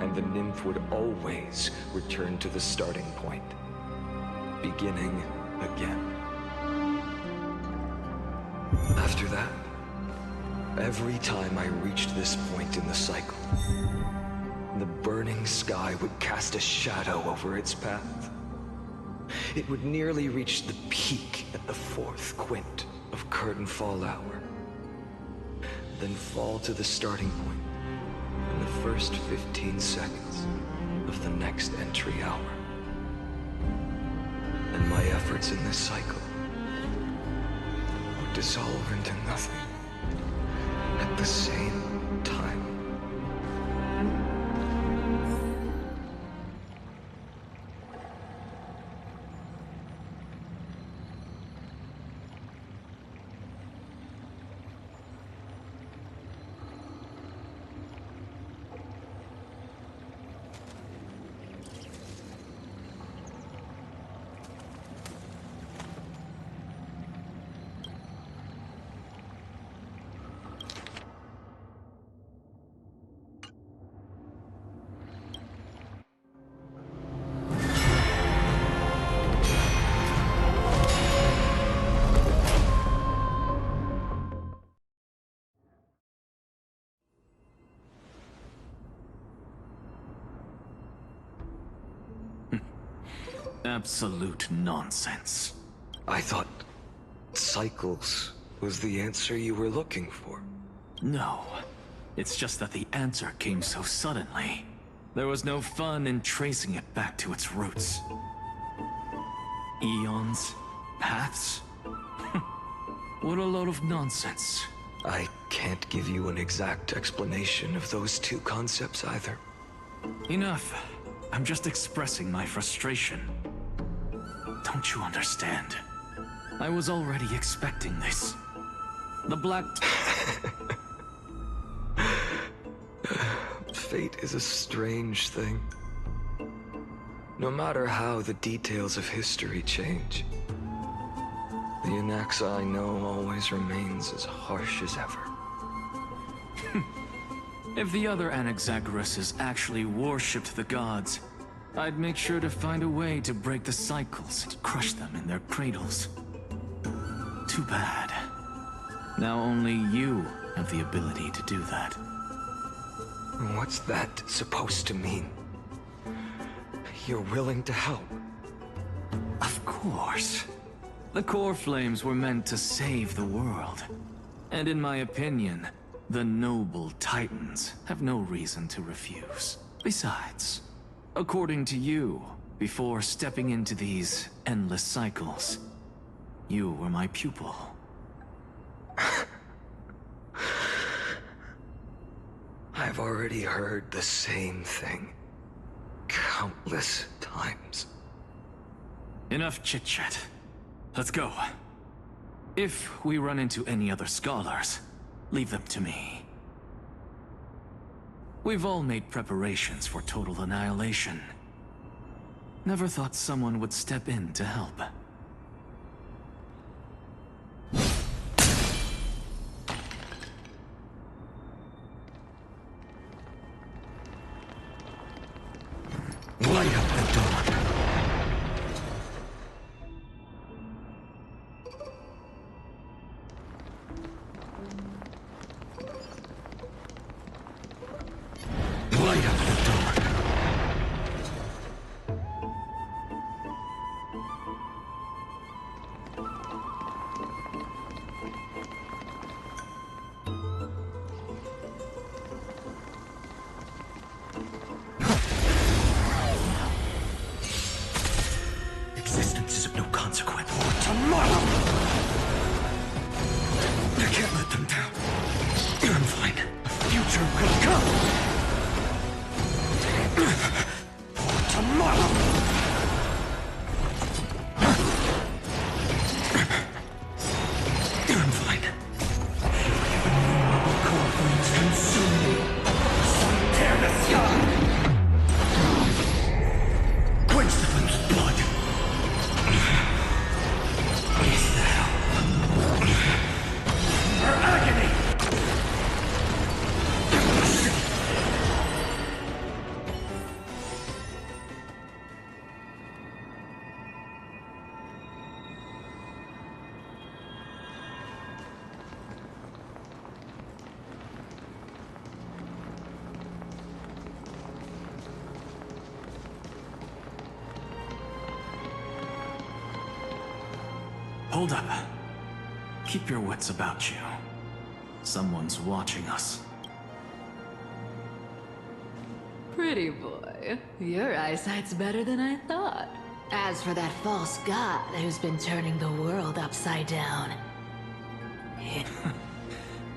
and the nymph would always return to the starting point, beginning again. After that, every time I reached this point in the cycle, the burning sky would cast a shadow over its path. It would nearly reach the peak at the 4th quint of curtain fall hour, then fall to the starting point in the first 15 seconds. next entry hour. And my efforts in this cycle would dissolve into nothing at the same time. Absolute nonsense. I thought cycles was the answer you were looking for. No. It's just that the answer came so suddenly. There was no fun in tracing it back to its roots. Eons? Paths? What a load of nonsense. I can't give you an exact explanation of those two concepts either. Enough. I'm just expressing my frustration. Don't you understand? I was already expecting this. The Black... Fate is a strange thing. No matter how the details of history change, the Anaxa I know always remains as harsh as ever. If the other Anaxagoras actually worshipped the gods, I'd make sure to find a way to break the cycles and crush them in their cradles. Too bad. Now only you have the ability to do that. What's that supposed to mean? You're willing to help? Of course. The core flames were meant to save the world. And in my opinion, the noble Titans have no reason to refuse. Besides, according to you, before stepping into these endless cycles, you were my pupil. I've already heard the same thing countless times. Enough chit-chat. Let's go. If we run into any other scholars, leave them to me. We've all made preparations for total annihilation. Never thought someone would step in to help. Light up the dawn. Light up the dawn. Existence is of no consequence. Tomorrow! I can't let them down. I'm fine. A future will come. Tomorrow! I'm fine. The core flames consume me. Tear the sky! Quench the flame's blood. Is that her agony? Hold up. Keep your wits about you. Someone's watching us. Pretty boy. boy. Your eyesight's better than I thought. As for that false god who's been turning the world upside down...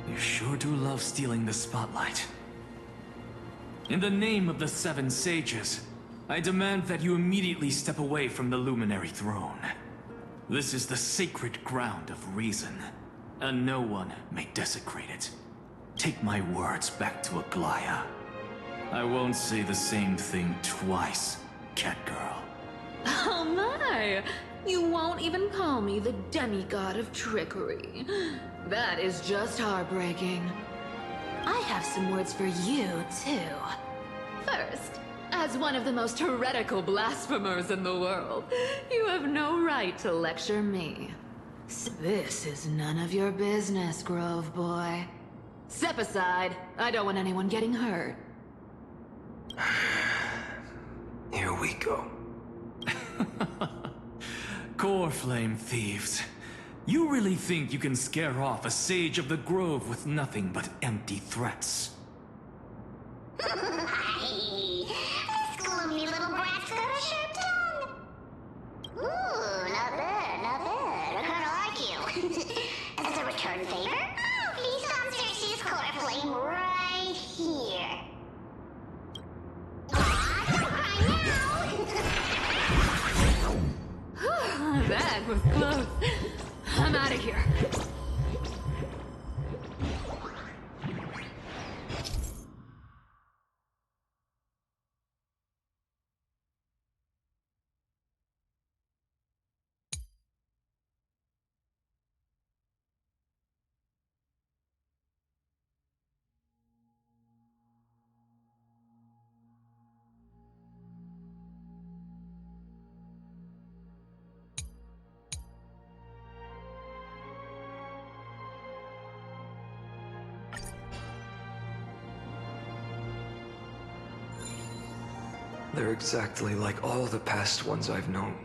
You sure do love stealing the spotlight. In the name of the Seven Sages, I demand that you immediately step away from the Luminary Throne. This is the sacred ground of reason, and no one may desecrate it. Take my words back to Aglaya. I won't say the same thing twice, Catgirl. Oh my! You won't even call me the demigod of trickery. That is just heartbreaking. I have some words for you, too. First, as one of the most heretical blasphemers in the world, you have no right to lecture me. This is none of your business, Grove Boy. Step aside. I don't want anyone getting hurt. Here we go. Core Flame thieves. You really think you can scare off a sage of the Grove with nothing but empty threats? This gloomy little brat's got a sharp tongue. Ooh, not bad, not bad. I kinda like you. As a return favor, please come search this core flame right here. Aw, don't cry now! That was close. I'm out of here. They're exactly like all the past ones I've known.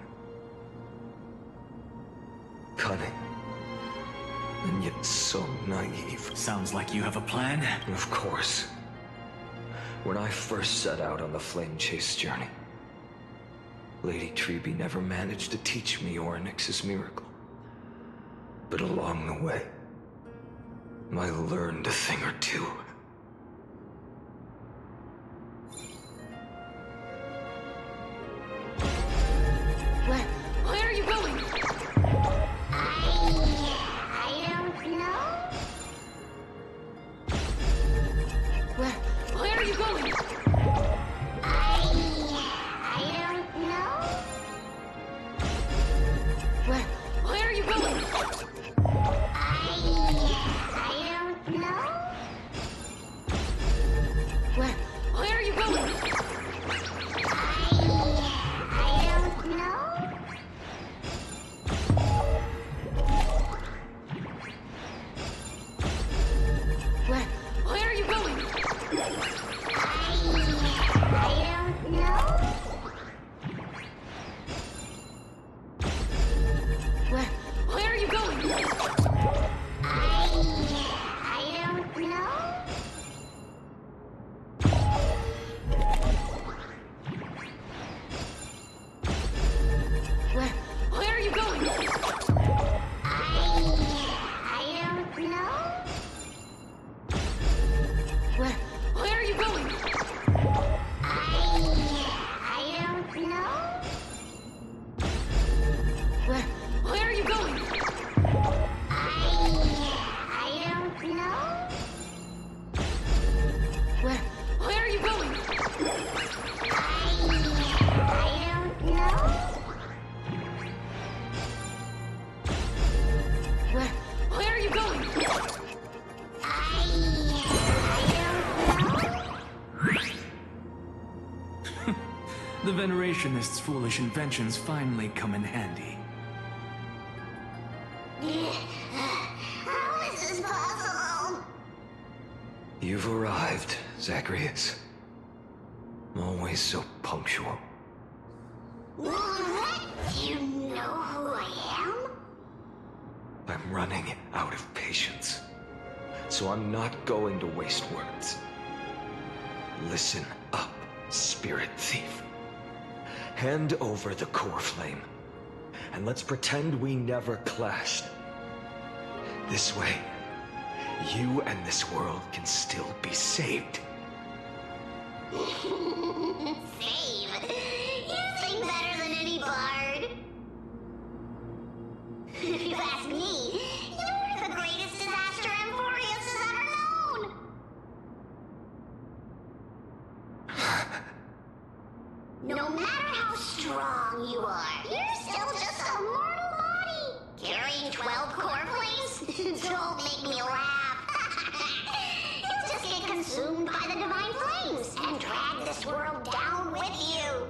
Cunning. And yet so naive. Sounds like you have a plan. Of course. When I first set out on the flame chase journey, Lady Treby never managed to teach me Orynyx's miracle. But along the way, I learned a thing or two. Where are you going? I don't know. Where are you going? I don't know. Where are you going? I don't know. Where are you going? I don't know. Where are you going? I don't know. Where are you going? I don't know. Where are you going? I don't know. Where are you going? I don't know. Where are you going? I don't know. Where are you going? I don't know. Where are you going? The Venerationists' foolish inventions finally come in handy. How is this possible? You've arrived, Zacharias. Always so punctual. What? Do you know who I am? I'm running out of patience. So I'm not going to waste words. Listen up, Spirit Thief. Hand over the core flame, and let's pretend we never clashed. This way, you and this world can still be saved. Save? You sing better than any bard. If you ask me, you're the greatest disaster Emporius has ever known. No matter how strong you are, you're still just a mortal body. Carrying 12 core flames? Don't make me laugh. You'll just get consumed by the divine flames and drag this world down with you.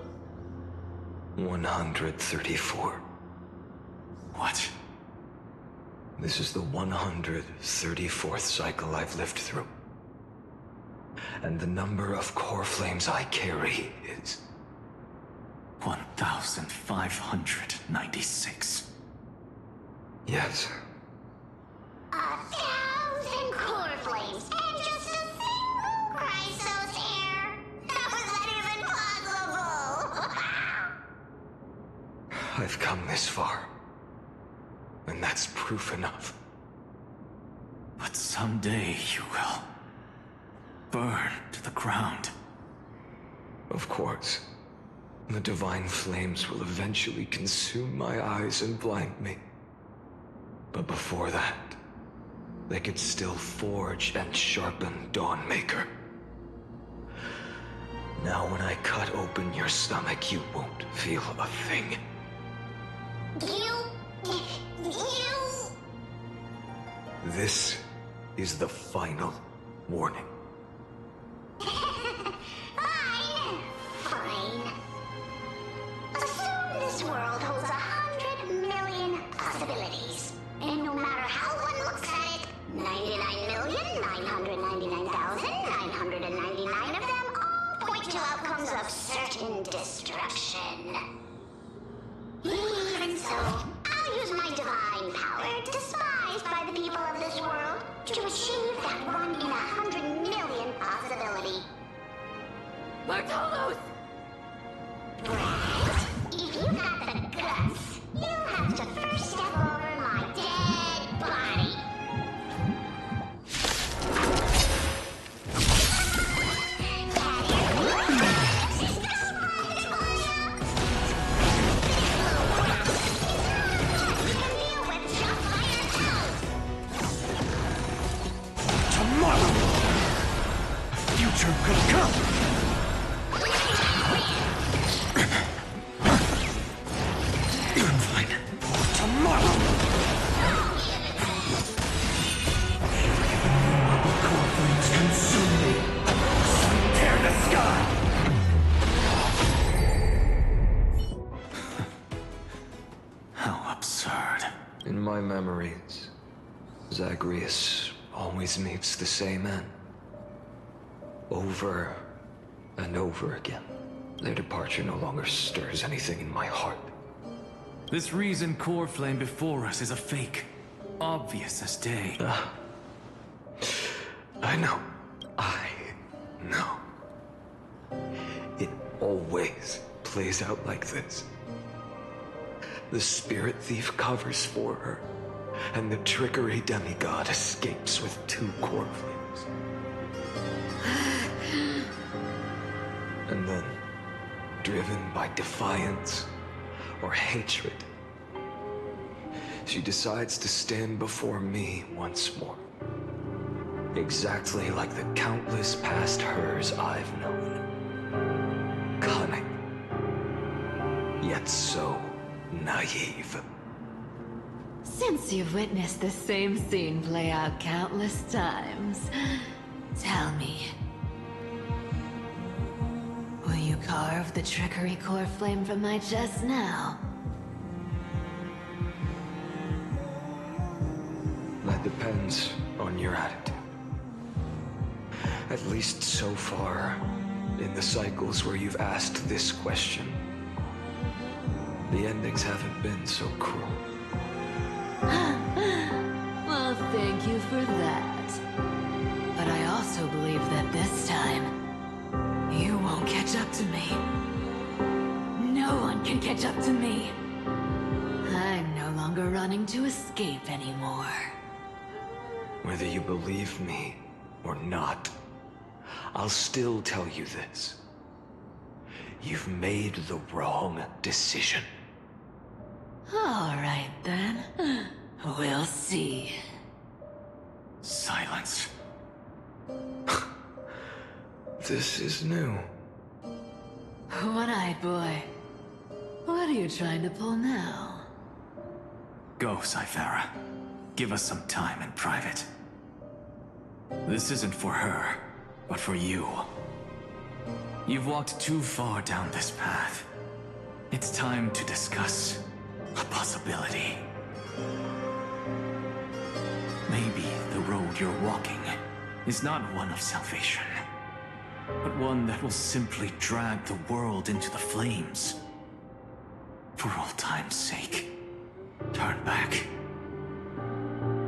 134. What? This is the 134th cycle I've lived through. And the number of core flames I carry is... 1,596. Yes. 1,000 core flames and just a single Chrysos hair. How is that even possible? I've come this far. And that's proof enough. But someday you will burn to the ground. Of course. The divine flames will eventually consume my eyes and blind me. But before that, they could still forge and sharpen Dawnmaker. Now when I cut open your stomach, you won't feel a thing. You... This is the final warning. Fine. Assume this world holds 100 million possibilities. And no matter how one looks at it, 99,999,999 of them all point to outcomes of certain destruction. Even so, I'll use my divine power, despised by the people of this world, to achieve that 1 in 100 million possibility. Bartolos! Brad, if you got the guts, you'll have to first step over my dead body. Tomorrow! A future could come! Fine. Tomorrow! Core flames consume me! Sun tear the sky! How absurd. In my memories, Zagreus always meets the same end. Over and over again. Their departure no longer stirs anything in my heart. This reason core flame before us is a fake. Obvious as day. I know. I know. It always plays out like this. The Spirit Thief covers for her, and the Trickery Demigod escapes with 2 core flames. And then, driven by defiance or hatred, she decides to stand before me once more. Exactly like the countless past hers I've known. Cunning. Yet so naive. Since you've witnessed the same scene play out countless times, tell me, will you carve the trickery core flame from my chest now? That depends on your attitude. At least so far, in the cycles where you've asked this question, the endings haven't been so cruel. Well, thank you for that. But I also believe that this time, you won't won't catch up to me. No one can catch up to me. I'm no longer running to escape anymore. Whether you believe me or not, I'll still tell you this. You've made the wrong decision. All right, then. We'll see. Silence. This is new. One-eyed boy. What are you trying to pull now? Go, Cythera. Give us some time in private. This isn't for her, but for you. You've walked too far down this path. It's time to discuss a possibility. Maybe the road you're walking is not one of salvation, but one that will simply drag the world into the flames. For old time's sake, turn back.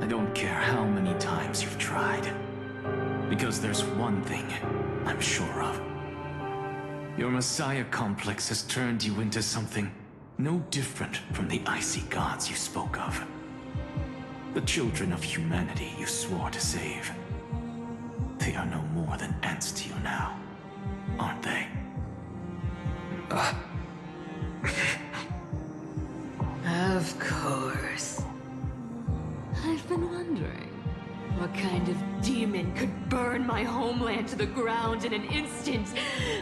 I don't care how many times you've tried, because there's one thing I'm sure of. Your Messiah complex has turned you into something no different from the icy gods you spoke of. The children of humanity you swore to save. They are no more than ants to you now, aren't they? Of course. I've been wondering, what kind of demon could burn my homeland to the ground in an instant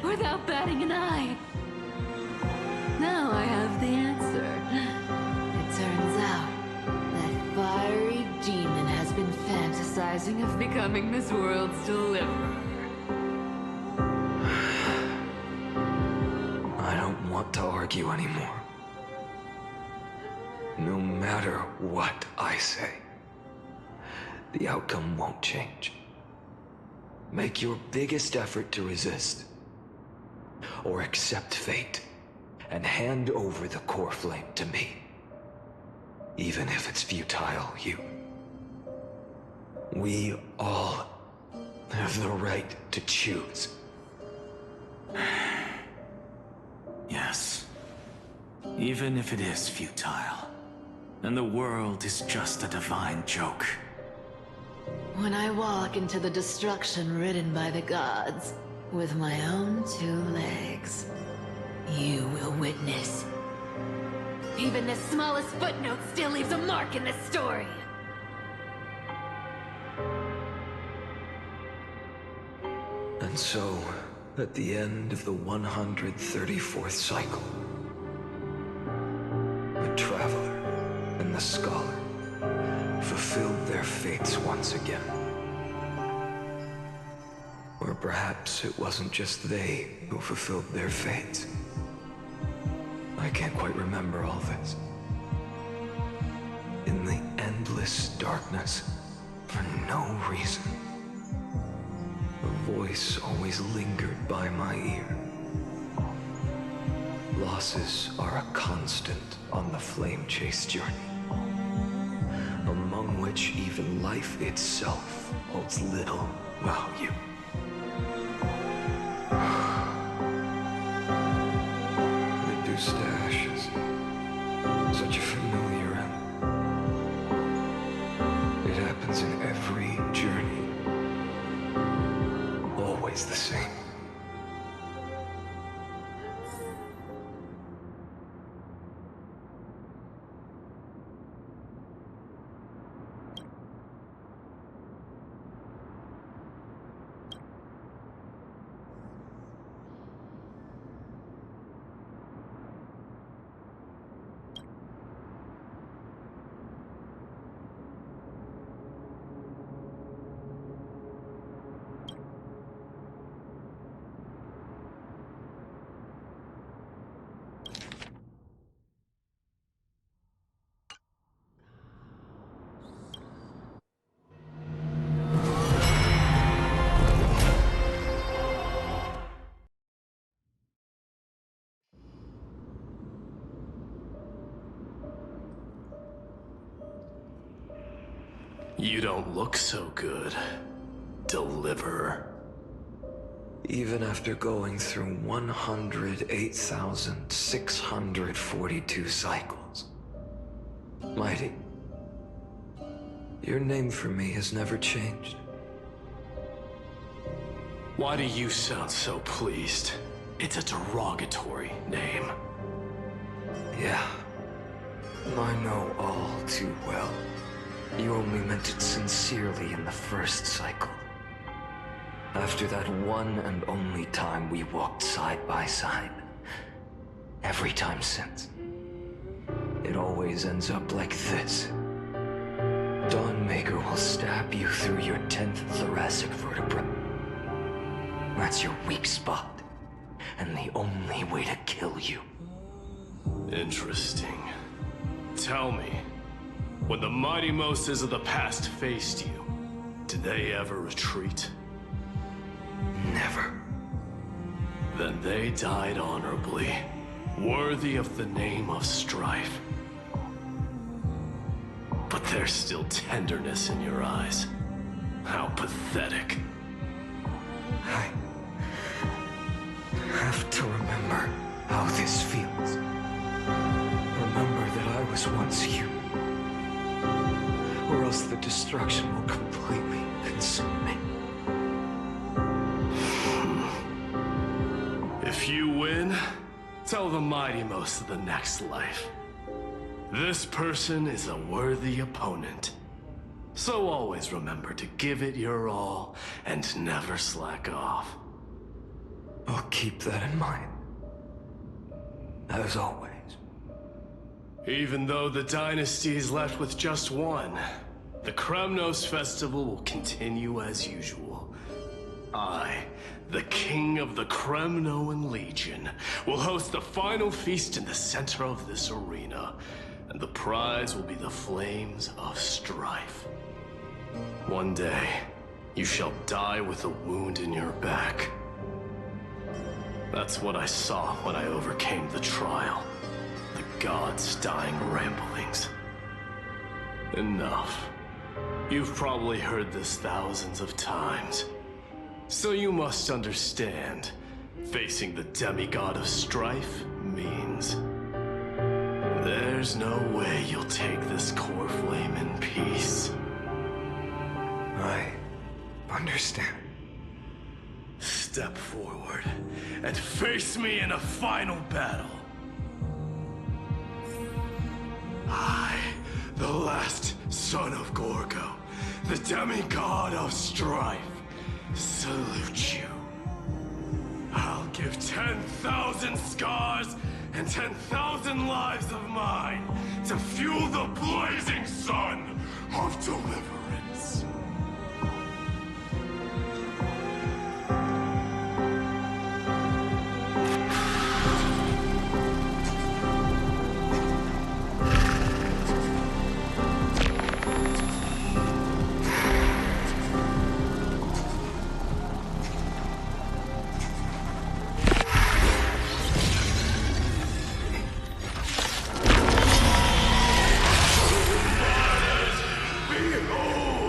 without batting an eye? Now I have the answer. It turns out that fiery demon has been fantasizing of becoming this world's deliverer. I don't want to argue anymore. No matter what I say, the outcome won't change. Make your biggest effort to resist, or accept fate, and hand over the core flame to me. Even if it's futile, we all have the right to choose. Yes. Even if it is futile, and the world is just a divine joke. When I walk into the destruction written by the gods, with my own 2 legs, you will witness. Even the smallest footnote still leaves a mark in the story. And so, at the end of the 134th cycle, the Traveler and the Scholar fulfilled their fates once again. Or perhaps it wasn't just they who fulfilled their fates. I can't quite remember all this. In the endless darkness, for no reason, a voice always lingered by my ear. Losses are a constant on the flame chase journey, among which even life itself holds little value. Reduced to ashes, such a familiar end. It happens in every journey, always the same. You don't look so good, Deliverer. Even after going through 108,642 cycles. Mighty, your name for me has never changed. Why do you sound so pleased? It's a derogatory name. Yeah, I know all too well. You only meant it sincerely in the first cycle. After that one and only time we walked side by side. Every time since. It always ends up like this. Dawnmaker will stab you through your 10th thoracic vertebra. That's your weak spot, and the only way to kill you. Interesting. Tell me, when the mighty Moses of the past faced you, did they ever retreat? Never. Then they died honorably, worthy of the name of strife. But there's still tenderness in your eyes. How pathetic. I have to remember how this feels. Remember that I was once you. Or else the destruction will completely consume me. If you win, tell the mighty most of the next life. This person is a worthy opponent. So always remember to give it your all and never slack off. I'll keep that in mind. As always. Even though the dynasty is left with just one, the Kremnos festival will continue as usual. I, the king of the Kremnoan Legion, will host the final feast in the center of this arena, and the prize will be the flames of strife. One day, you shall die with a wound in your back. That's what I saw when I overcame the trial. The gods' dying ramblings. Enough. You've probably heard this thousands of times. So you must understand, facing the demigod of strife means there's no way you'll take this core flame in peace. I understand. Step forward and face me in a final battle. I, the last son of Gorgo, the demigod of strife, salute you. I'll give 10,000 scars and 10,000 lives of mine to fuel the blazing sun of deliverance. Behold!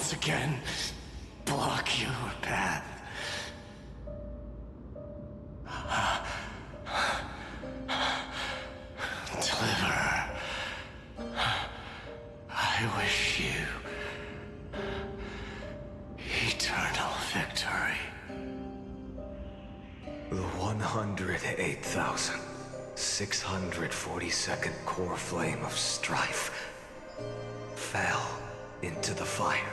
once again block your path. Deliverer, I wish you eternal victory. The 108,642nd core flame of strife fell into the fire.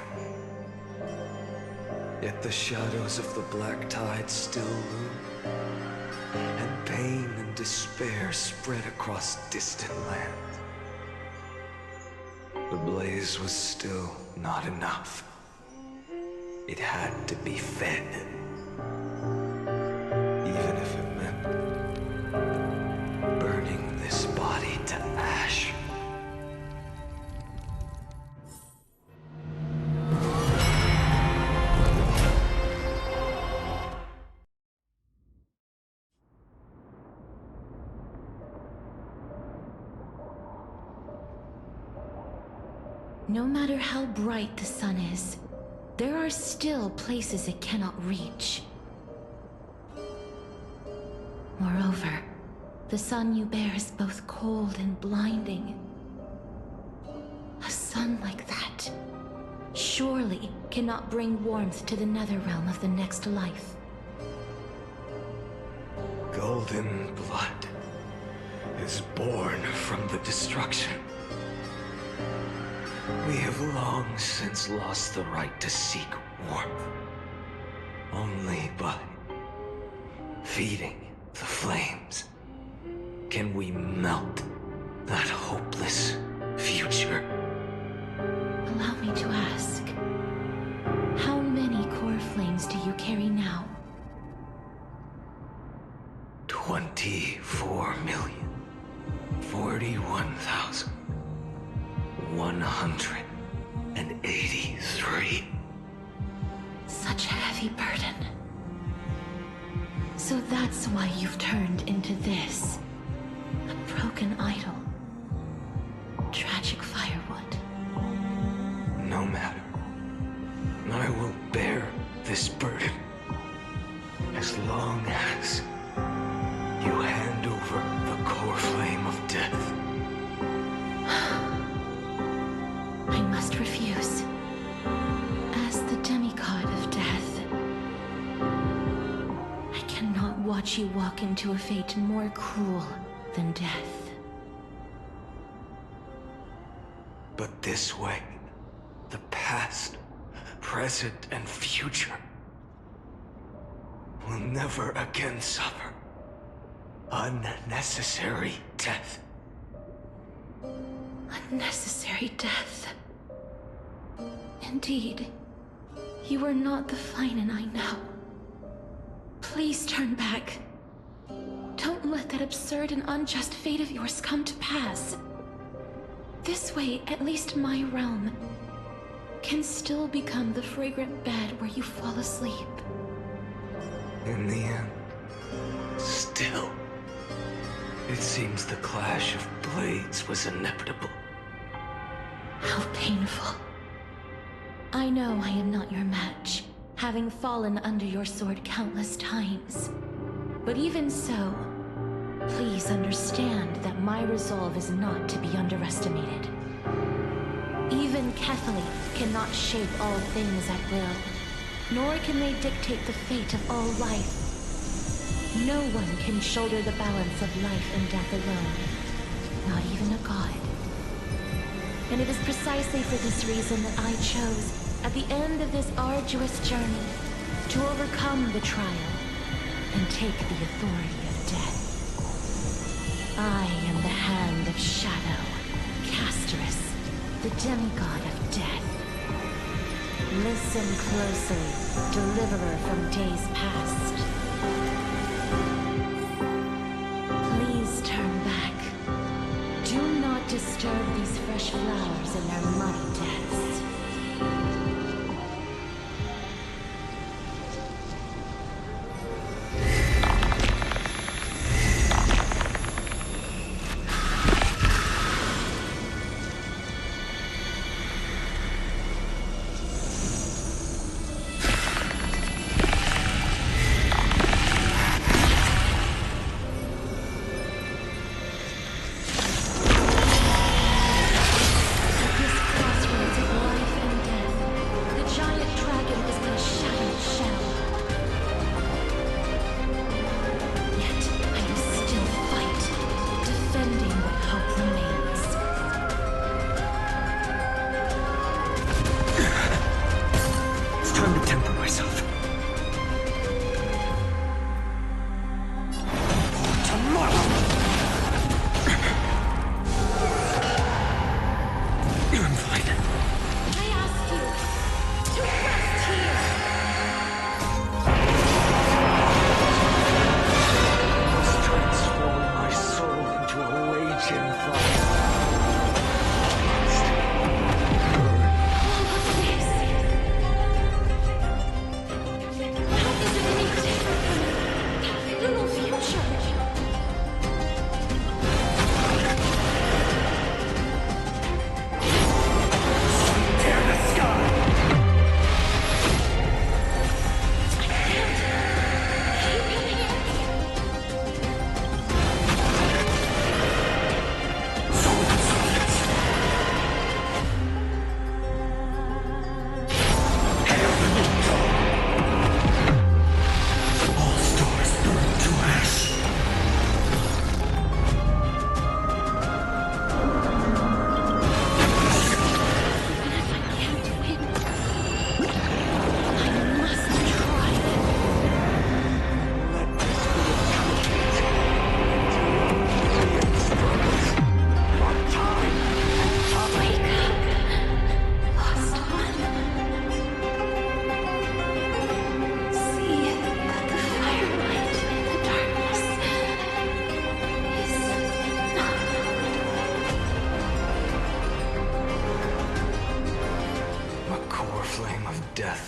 Yet the shadows of the black tide still loom, and pain and despair spread across distant lands. The blaze was still not enough. It had to be fed. Even if it meant burning this body to ash. No matter how bright the sun is, there are still places it cannot reach. Moreover, the sun you bear is both cold and blinding. A sun like that surely cannot bring warmth to the nether realm of the next life. Golden blood is born from the destruction. We have long since lost the right to seek warmth. Only by feeding the flames can we melt that hopeless future. Allow me to ask, how many core flames do you carry now? 24,041,183. Such a heavy burden. So that's why you've turned into this. A broken idol. Tragic firewood. No matter. I will bear this burden as long as you hand over the core flame of death. I must refuse. As the demigod of death, I cannot watch you walk into a fate more cruel than death. But this way, the past, present, and future will never again suffer unnecessary death. Unnecessary death. Indeed, you are not the Finan I know. Please turn back. Don't let that absurd and unjust fate of yours come to pass. This way, at least my realm can still become the fragrant bed where you fall asleep. In the end, still, it seems the clash of blades was inevitable. How painful. I know I am not your match, having fallen under your sword countless times. But even so, please understand that my resolve is not to be underestimated. Even Kethley cannot shape all things at will, nor can they dictate the fate of all life. No one can shoulder the balance of life and death alone, not even a god. And it is precisely for this reason that I chose, at the end of this arduous journey, to overcome the trial and take the authority of death. I am the Hand of Shadow, Casterus, the demigod of death. Listen closely, deliverer from days past. Please turn back. Do not disturb these fresh flowers in their muddy deaths.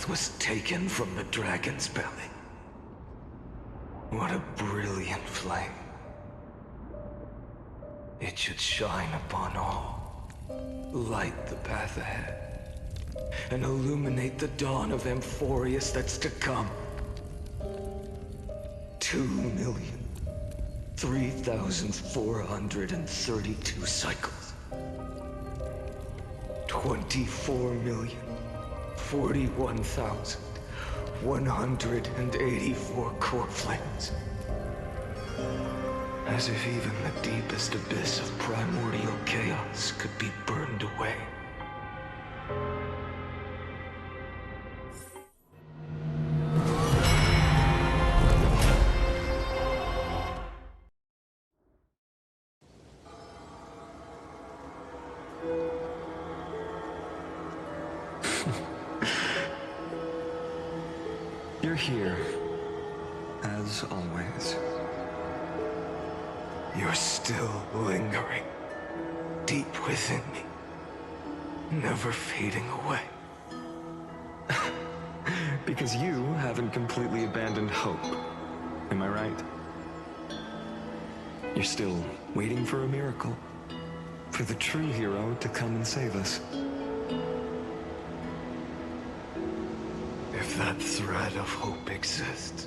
path was taken from the dragon's belly. What a brilliant flame. It should shine upon all, light the path ahead, and illuminate the dawn of Amphorius that's to come. 2,003,432 cycles. 24,041,184 core flames. As if even the deepest abyss of primordial chaos could be burned away. You're here, as always. You're still lingering, deep within me, never fading away. Because you haven't completely abandoned hope. Am I right? You're still waiting for a miracle. For the true hero to come and save us. If that thread of hope exists,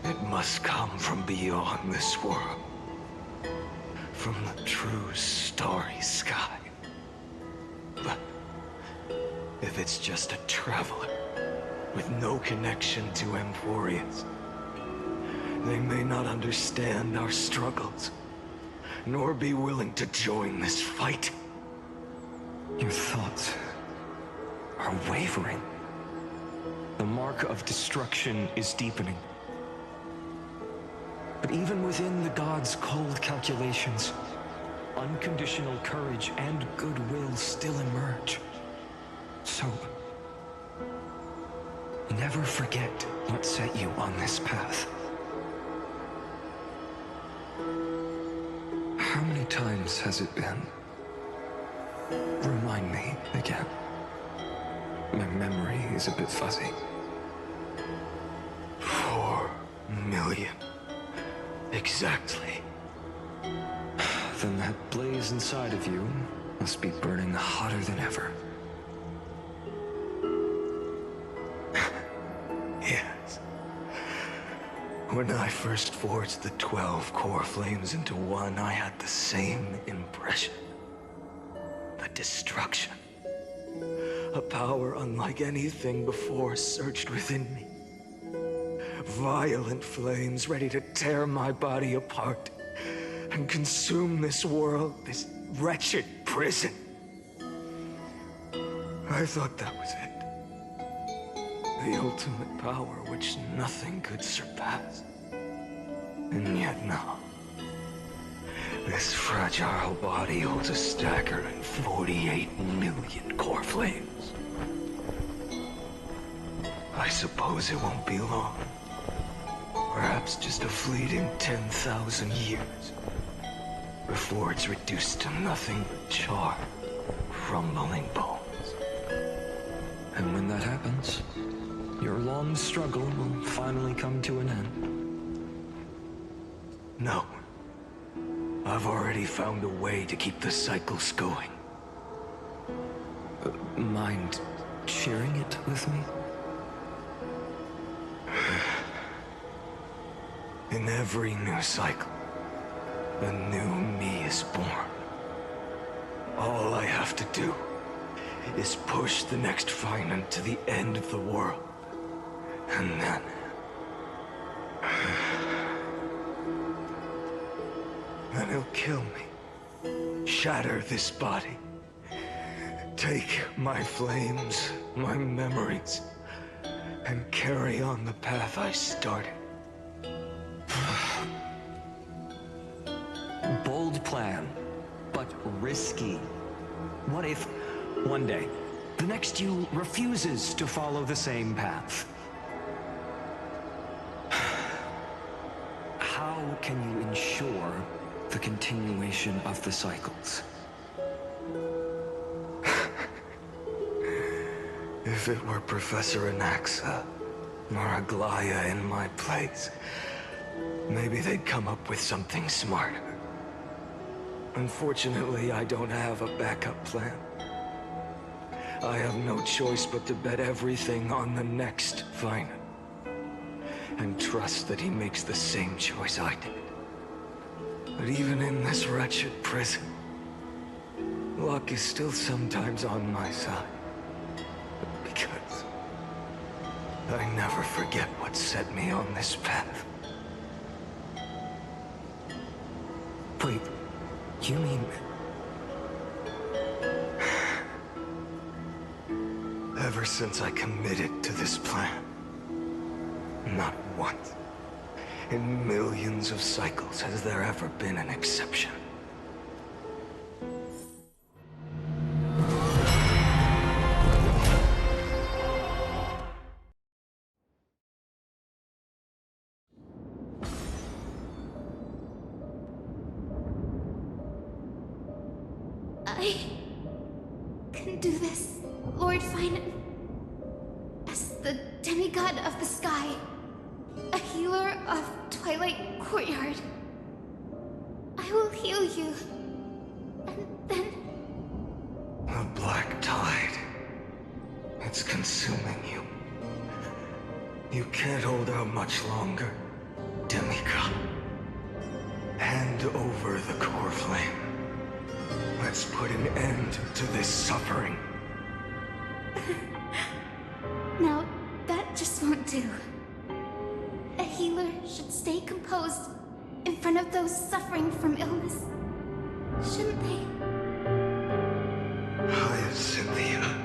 it must come from beyond this world. From the true starry sky. But if it's just a traveler with no connection to Amphorius, they may not understand our struggles, nor be willing to join this fight. Your thoughts are wavering. The mark of destruction is deepening. But even within the gods' cold calculations, unconditional courage and goodwill still emerge. So, never forget what set you on this path. How many times has it been? Remind me again. My memory is a bit fuzzy. 4 million. Exactly. Then that blaze inside of you must be burning hotter than ever. Yes. When I first forged the 12 core flames into one, I had the same impression. The destruction. A power unlike anything before surged within me. Violent flames ready to tear my body apart and consume this world, this wretched prison. I thought that was it. The ultimate power which nothing could surpass. And yet now, this fragile body holds a staggering 48 million core flames. I suppose it won't be long. Perhaps just a fleeting 10,000 years before it's reduced to nothing but charred, crumbling bones. And when that happens, your long struggle will finally come to an end. No. I've already found a way to keep the cycles going. Mind sharing it with me? In every new cycle, a new me is born. All I have to do is push the next finite to the end of the world. And then... then he'll kill me. Shatter this body. Take my flames, my memories, and carry on the path I started. Bold plan, but risky. What if, one day, the next you refuses to follow the same path? How can you ensure the continuation of the cycles? If it were Professor Anaxa or Aglaya in my place, maybe they'd come up with something smarter. Unfortunately, I don't have a backup plan. I have no choice but to bet everything on the next fighter. And trust that he makes the same choice I did. But even in this wretched prison, luck is still sometimes on my side. Because I never forget what set me on this path. Wait, you mean... Ever since I committed to this plan, not once in millions of cycles has there ever been an exception. I can do this, Lord Finan. As the demigod of the sky, a healer of Twilight Courtyard, I will heal you, and then... The black tide. It's consuming you. You can't hold out much longer, demigod. Hand over the core flame. Let's put an end to this suffering. No, that just won't do. A healer should stay composed in front of those suffering from illness, shouldn't they? Hyacinthia.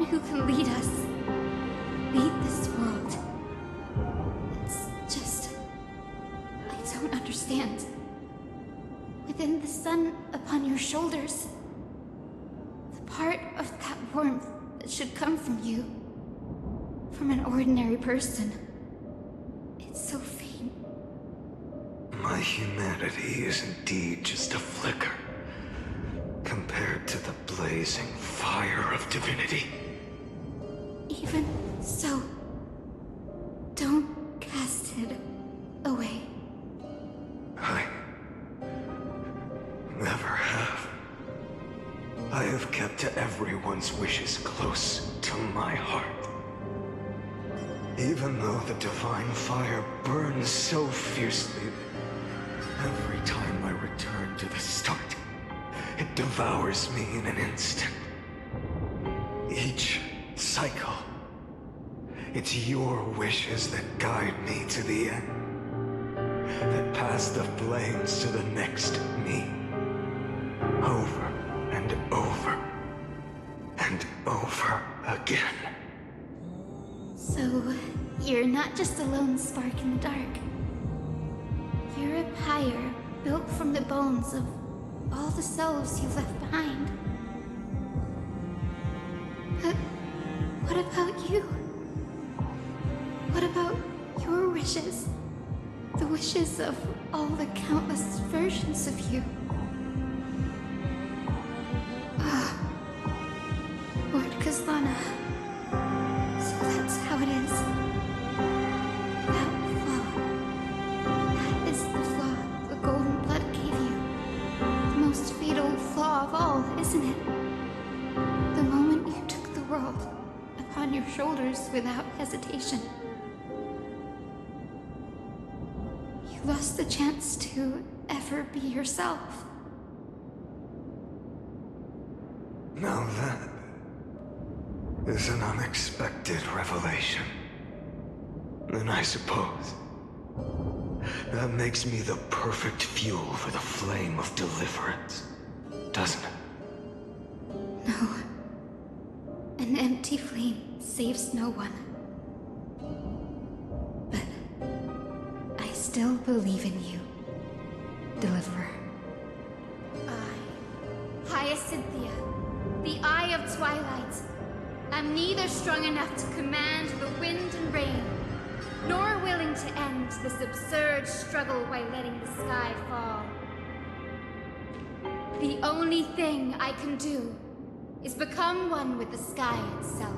who can lead us. Lead this world. It's just... I don't understand. Within the sun upon your shoulders, the part of that warmth that should come from you, from an ordinary person, it's so faint. My humanity is indeed just a flicker, compared to the blazing fire of divinity. Even so, don't cast it away. I never have. I have kept everyone's wishes close to my heart. Even though the divine fire burns so fiercely, every time I return to the start, it devours me in an instant. Each cycle, it's your wishes that guide me to the end, that pass the flames to the next me. Over and over and over again. So, you're not just a lone spark in the dark. You're a pyre built from the bones of all the selves you've left behind. But what about you? What about your wishes? The wishes of all the countless versions of you. Lord Kazlana. So that's how it is. That flaw. That is the flaw the golden blood gave you. The most fatal flaw of all, isn't it? The moment you took the world upon your shoulders without hesitation. You lost the chance to ever be yourself. Now that is an unexpected revelation. Then I suppose that makes me the perfect fuel for the flame of deliverance, doesn't it? No. An empty flame saves no one. But I still believe in you, Deliverer. I, Hyacinthia, the Eye of Twilight, am neither strong enough to command the wind and rain, nor willing to end this absurd struggle by letting the sky fall. The only thing I can do is become one with the sky itself.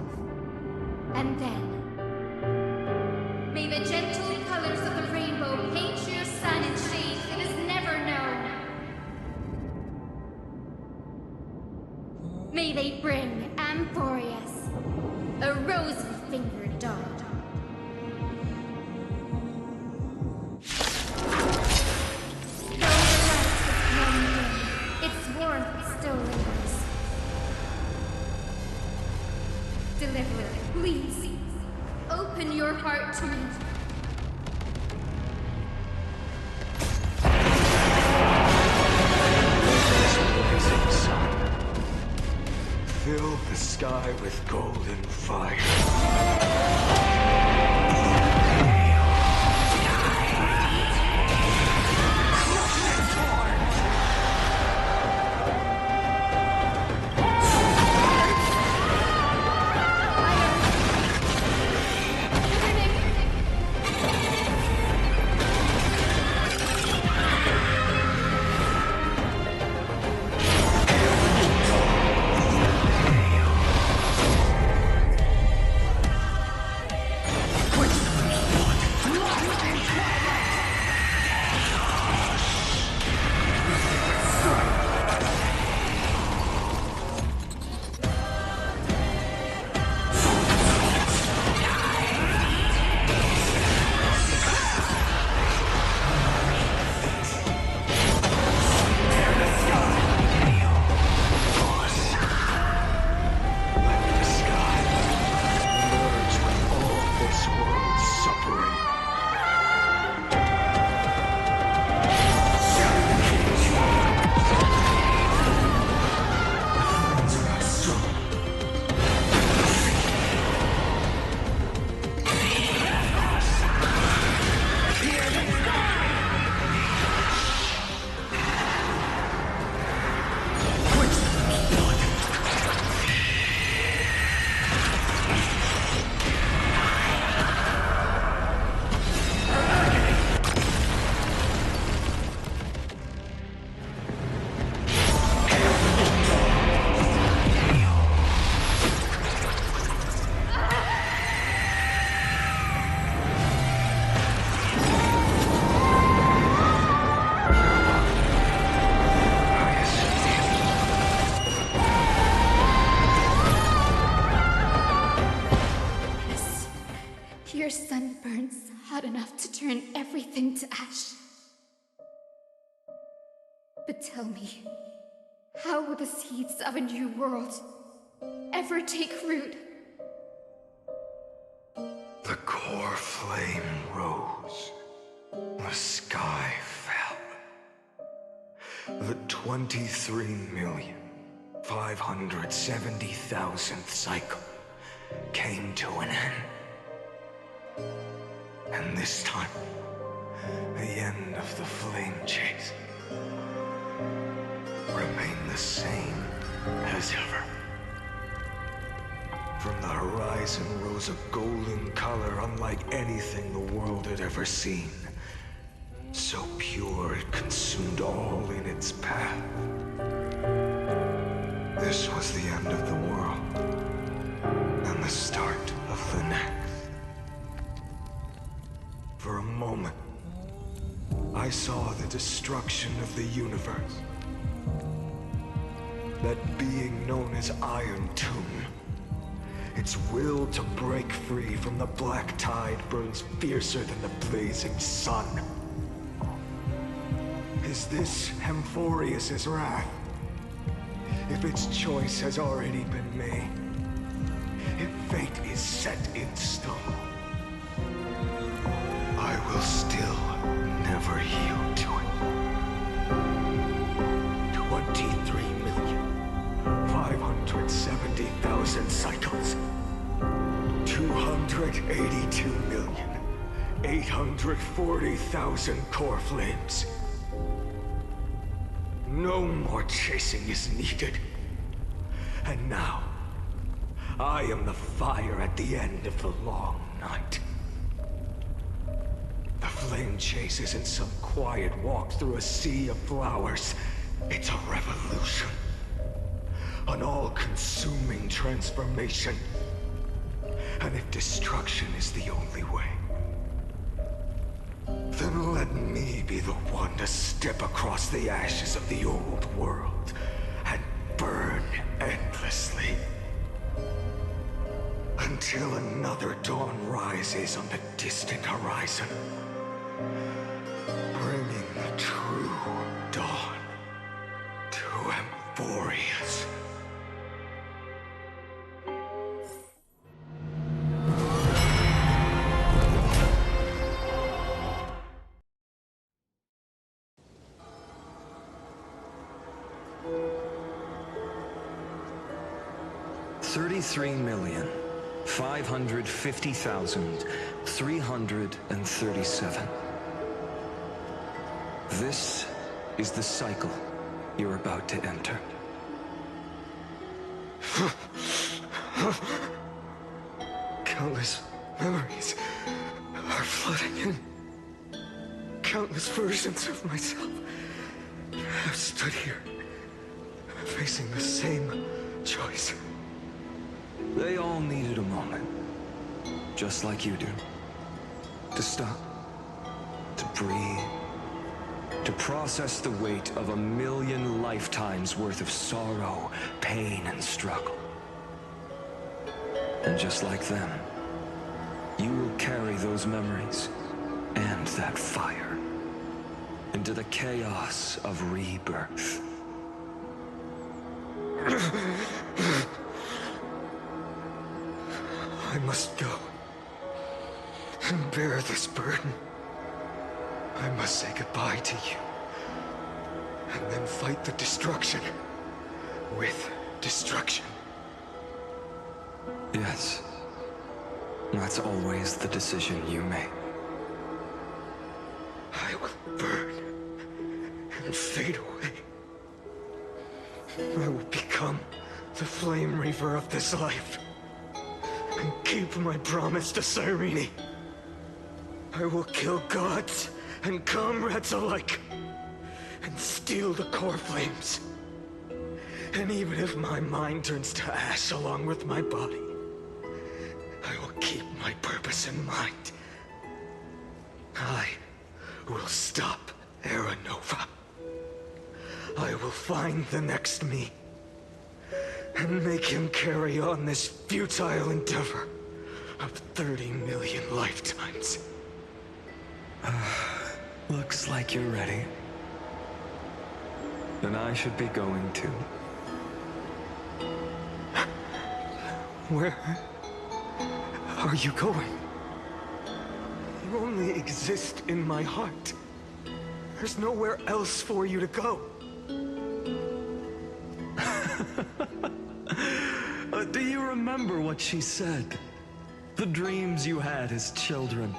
And then, may the gentle colors of the rainbow paint your sun in shades it has never known. May they bring Amphorius, a rosy-fingered dog. Though the light has grown dim, its warmth still lingers. Deliverer, please, open your heart to me. Blazing sun, fill the sky with golden fire. everything to ash. But tell me, how will the seeds of a new world ever take root? The core flame rose. The sky fell. The 23,570,000th cycle came to an end. And this time, the end of the flame chase remained the same as ever. From the horizon rose a golden color unlike anything the world had ever seen. So pure it consumed all in its path. This was the end of the world, and the start of the next. For a moment, I saw the destruction of the universe. That being known as Iron Tomb. Its will to break free from the black tide burns fiercer than the blazing sun. Is this Hemphorius's wrath? If its choice has already been made, if fate is set in stone, I will still never yield to it. 23,570,000 cycles. 282,840,000 core flames. No more chasing is needed. And now, I am the fire at the end of the long night. The flame chase isn't some quiet walk through a sea of flowers. It's a revolution. An all-consuming transformation. And if destruction is the only way, then let me be the one to step across the ashes of the old world and burn endlessly. Until another dawn rises on the distant horizon, bringing the true dawn to Emphorius. $33,550,337. This is the cycle you're about to enter. Countless memories are flooding in. Countless versions of myself have stood here, facing the same choice. They all needed a moment, just like you do. To stop, to breathe, to process the weight of 1,000,000 lifetimes worth of sorrow, pain, and struggle. And just like them, you will carry those memories and that fire into the chaos of rebirth. I must go and bear this burden. I must say goodbye to you, and then fight the destruction with destruction. Yes, that's always the decision you make. I will burn and fade away. I will become the flame reaver of this life. And keep my promise to Cyrene. I will kill gods and comrades alike, and steal the core flames. And even if my mind turns to ash along with my body, I will keep my purpose in mind. I will stop Era Nova. I will find the next me, and make him carry on this futile endeavor of 30 million lifetimes. Looks like you're ready. Then I should be going too. Where are you going? You only exist in my heart. There's nowhere else for you to go. Do you remember what she said? The dreams you had as children.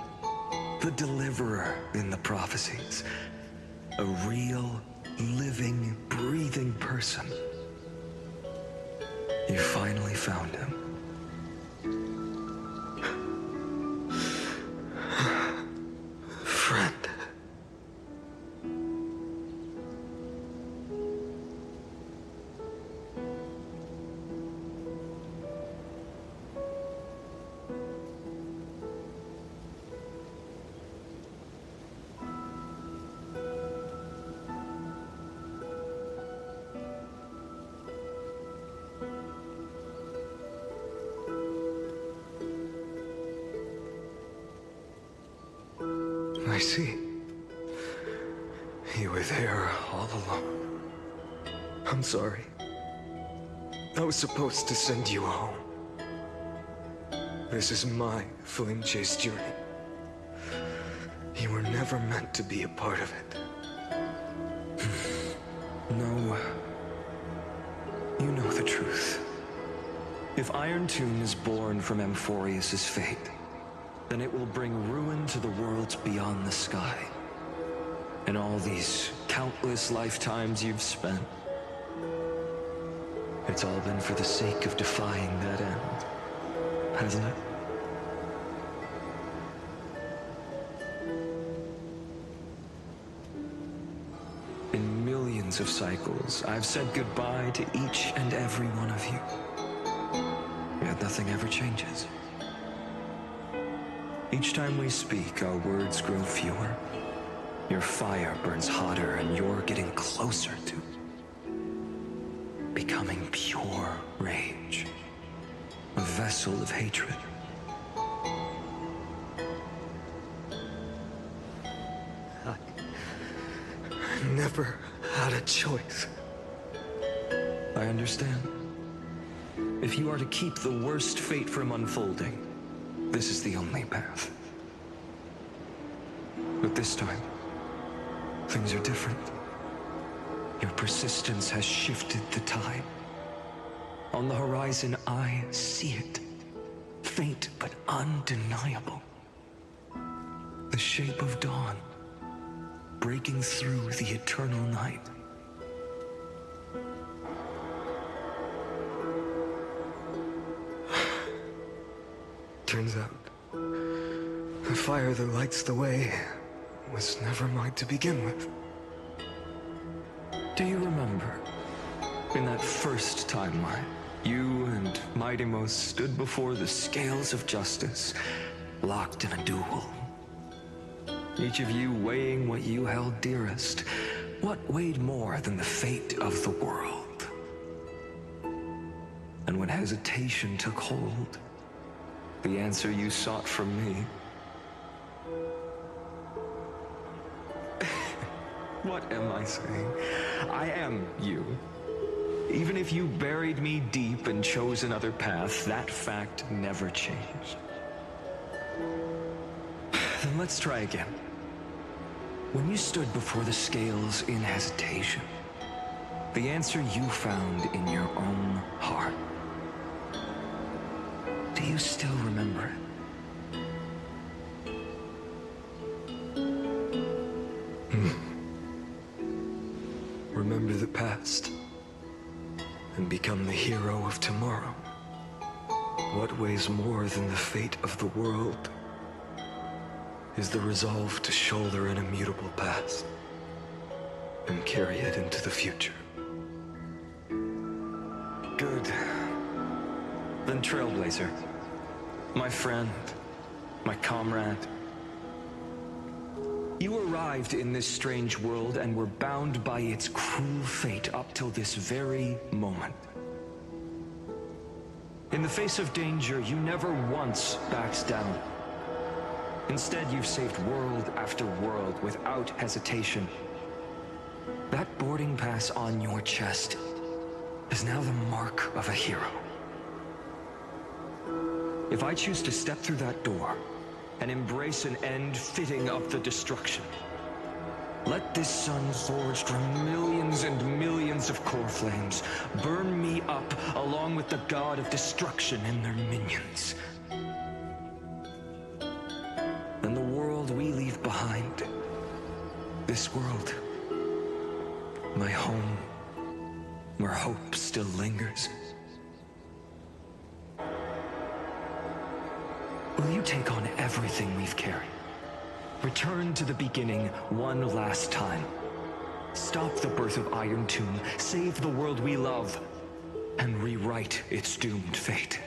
The deliverer in the prophecies. A real, living, breathing person. You finally found him. Friend. I see. You were there all along. I'm sorry. I was supposed to send you home. This is my flame chase journey. You were never meant to be a part of it. No. You know the truth. If Iron Tomb is born from Amphorius' fate, then it will bring ruin to the worlds beyond the sky. And all these countless lifetimes you've spent, it's all been for the sake of defying that end, hasn't it? In millions of cycles, I've said goodbye to each and every one of you. Yet nothing ever changes. Each time we speak, our words grow fewer. Your fire burns hotter, and you're getting closer to becoming pure rage. A vessel of hatred. I never had a choice. I understand. If you are to keep the worst fate from unfolding, this is the only path. But this time, things are different. Your persistence has shifted the tide. On the horizon, I see it. Faint but undeniable. The shape of dawn, breaking through the eternal night. Turns out, the fire that lights the way was never mine to begin with. Do you remember, in that first timeline, you and Mightymost stood before the scales of justice, locked in a duel? Each of you weighing what you held dearest. What weighed more than the fate of the world? And when hesitation took hold, the answer you sought from me. What am I saying? I am you. Even if you buried me deep and chose another path, that fact never changed. Then let's try again. When you stood before the scales in hesitation, the answer you found in your own heart. Do you still remember it? Remember the past and become the hero of tomorrow. What weighs more than the fate of the world is the resolve to shoulder an immutable past and carry it into the future. Good. Then Trailblazer, my friend, my comrade. You arrived in this strange world and were bound by its cruel fate up till this very moment. In the face of danger, you never once backed down. Instead, you've saved world after world without hesitation. That boarding pass on your chest is now the mark of a hero. If I choose to step through that door and embrace an end fitting of the destruction, let this sun forged from millions and millions of core flames burn me up along with the god of destruction and their minions. And the world we leave behind, this world, my home, where hope still lingers. Will you take on everything we've carried? Return to the beginning one last time. Stop the birth of Iron Tomb, save the world we love, and rewrite its doomed fate.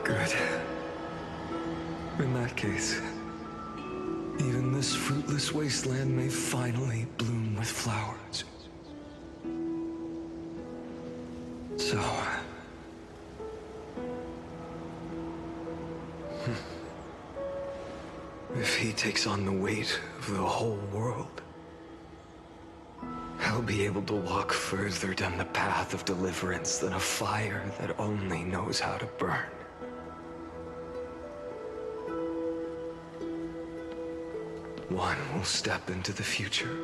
Good. In that case, even this fruitless wasteland may finally bloom with flowers. So... if he takes on the weight of the whole world, I'll be able to walk further down the path of deliverance than a fire that only knows how to burn. One will step into the future.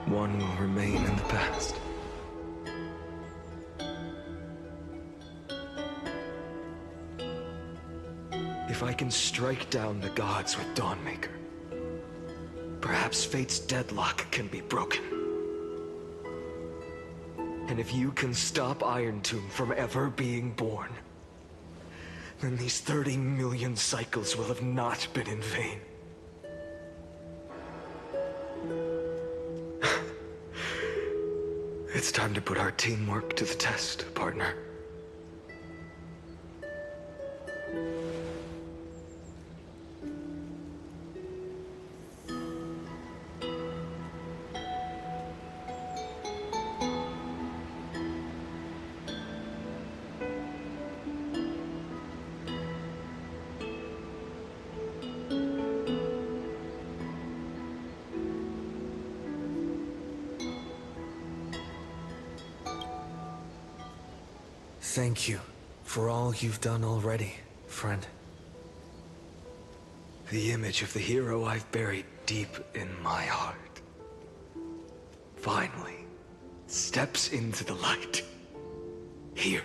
One will remain in the past. If I can strike down the gods with Dawnmaker, perhaps fate's deadlock can be broken. And if you can stop Iron Tomb from ever being born, then these 30 million cycles will have not been in vain. It's time to put our teamwork to the test, partner. Thank you for all you've done already, friend. The image of the hero I've buried deep in my heart finally steps into the light. Here,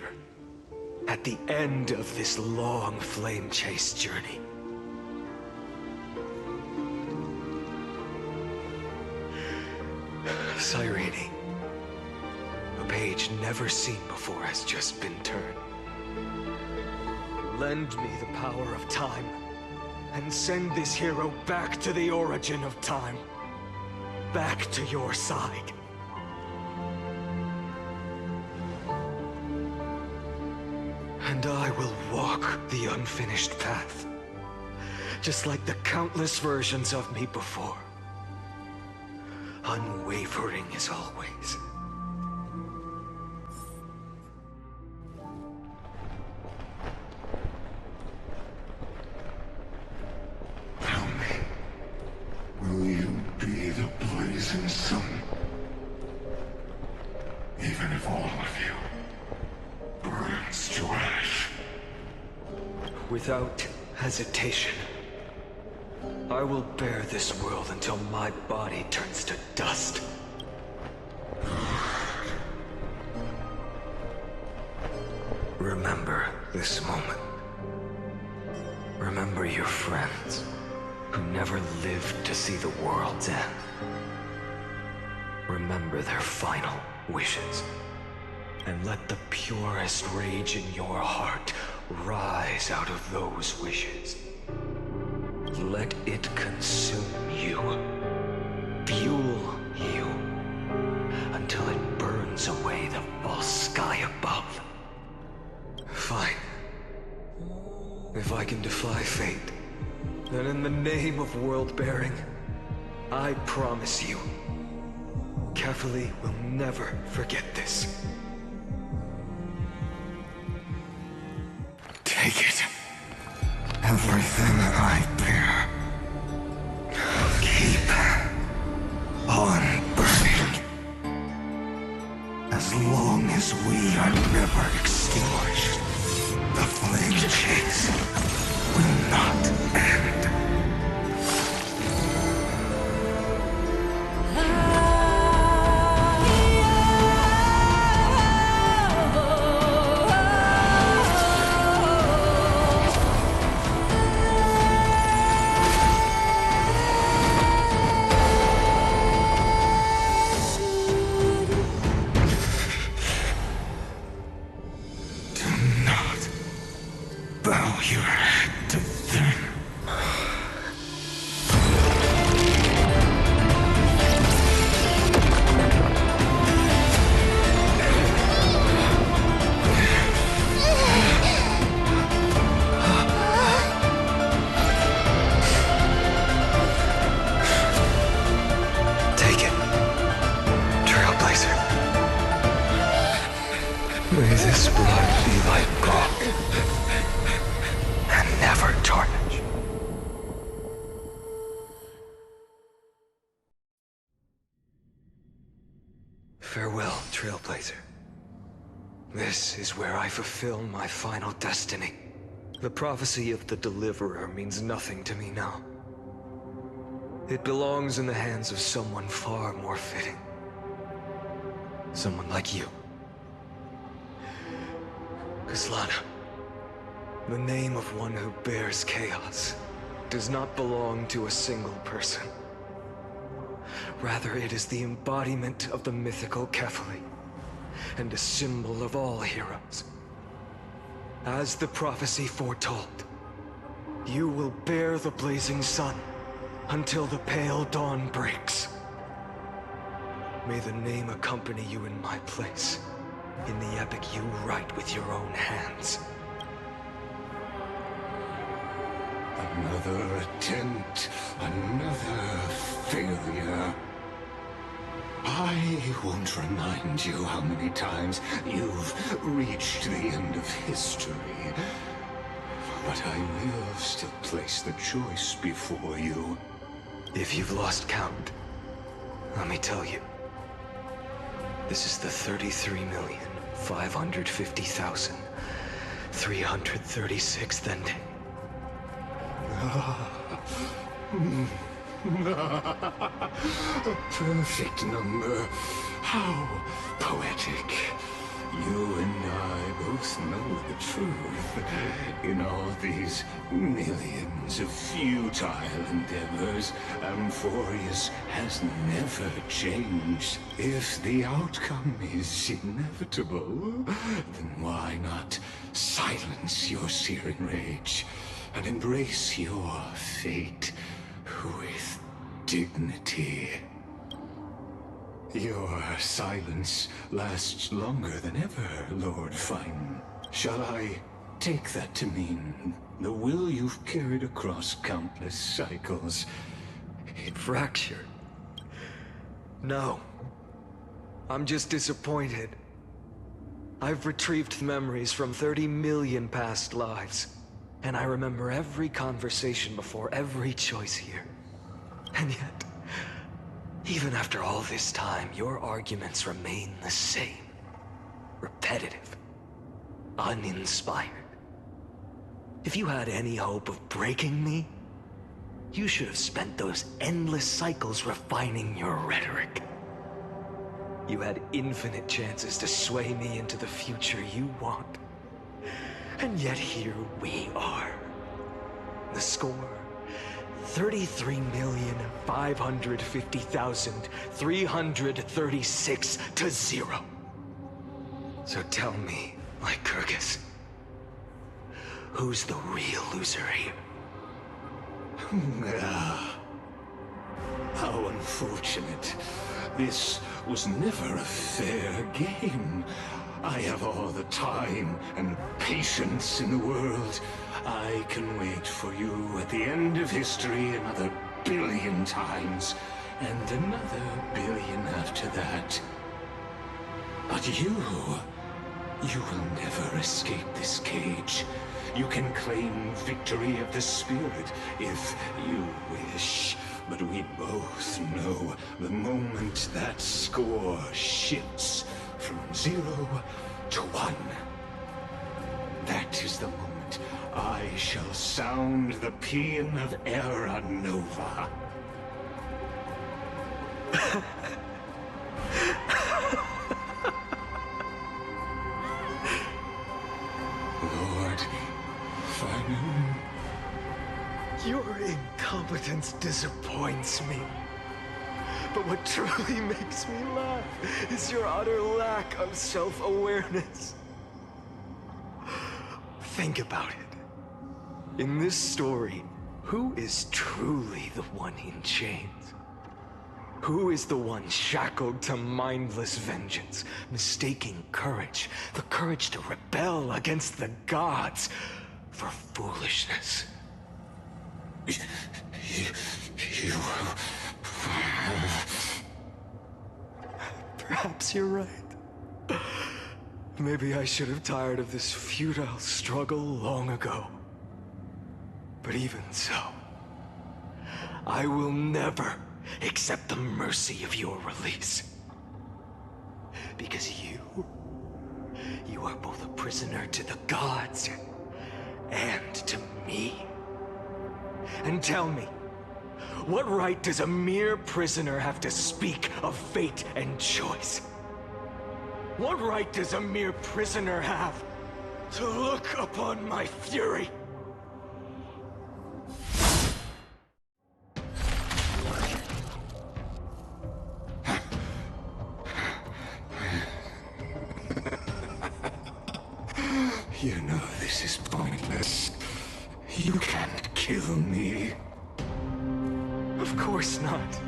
at the end of this long flame chase journey. Cyrene. A page never seen before has just been turned. Lend me the power of time, and send this hero back to the origin of time. Back to your side. And I will walk the unfinished path, just like the countless versions of me before. Unwavering as always. Will you be the blazing sun? Even if all of you burns to ash. Without hesitation, I will bear this world until my body turns to dust. Remember this moment. Remember your friends. who never lived to see the world's end. Remember their final wishes, and let the purest rage in your heart rise out of those wishes. Let it consume you, fuel you, until it burns away the false sky above. Fine. If I can defy fate, then in the name of world-bearing, I promise you, Kefali will never forget this. Take it. Everything I bear. Keep on burning. As long as we are never extinguished, the flame chase will not end. Bow your head to them. Take it, Trailblazer. May this blood be like gold, and never tarnish. Farewell, Trailblazer. This is where I fulfill my final destiny. The prophecy of the Deliverer means nothing to me now. It belongs in the hands of someone far more fitting. Someone like you. Kaslana. The name of one who bears chaos does not belong to a single person. Rather, it is the embodiment of the mythical Kefali, and a symbol of all heroes. As the prophecy foretold, you will bear the blazing sun until the pale dawn breaks. May the name accompany you in my place, in the epic you write with your own hands. Another attempt, another failure. I won't remind you how many times you've reached the end of history. But I will still place the choice before you. If you've lost count, let me tell you. This is the 33,550,336th ending. A perfect number. How poetic. You and I both know the truth. In all these millions of futile endeavors, Amphorius has never changed. If the outcome is inevitable, then why not silence your searing rage and embrace your fate with dignity? Your silence lasts longer than ever, Lord Fine. Shall I take that to mean the will you've carried across countless cycles? Fractured? No. I'm just disappointed. I've retrieved memories from 30 million past lives, and I remember every conversation before every choice here. And yet, even after all this time, your arguments remain the same. Repetitive. Uninspired. If you had any hope of breaking me, you should have spent those endless cycles refining your rhetoric. You had infinite chances to sway me into the future you want. And yet here we are. The score 33,550,336 to 0. So tell me, Lycurgus, who's the real loser here? How unfortunate. This was never a fair game. I have all the time and patience in the world. I can wait for you at the end of history another billion times, and another billion after that. But you will never escape this cage. You can claim victory of the spirit if you wish. But we both know the moment that score shifts from 0 to 1. That is the moment I shall sound the paean of Era Nova. Lord Farnoon. Your incompetence disappoints me. But what truly makes me laugh is your utter lack of self-awareness. Think about it. In this story, who is truly the one in chains? Who is the one shackled to mindless vengeance, mistaking courage, the courage to rebel against the gods, for foolishness? You... Perhaps you're right. Maybe I should have tired of this futile struggle long ago. But even so, I will never accept the mercy of your release. Because you are both a prisoner to the gods and to me. And tell me, what right does a mere prisoner have to speak of fate and choice? What right does a mere prisoner have to look upon my fury? You know this is pointless. You can't kill me. Of course not.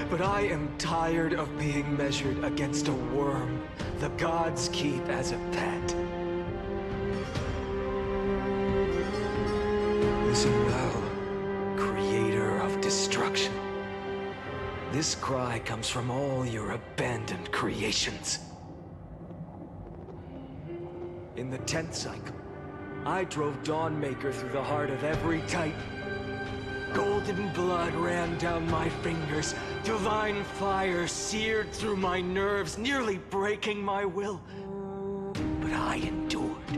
But I am tired of being measured against a worm the gods keep as a pet. Listen well, creator of destruction. This cry comes from all your abandoned creations. In the 10th cycle, I drove Dawnmaker through the heart of every Titan. Golden blood ran down my fingers. Divine fire seared through my nerves, nearly breaking my will. But I endured.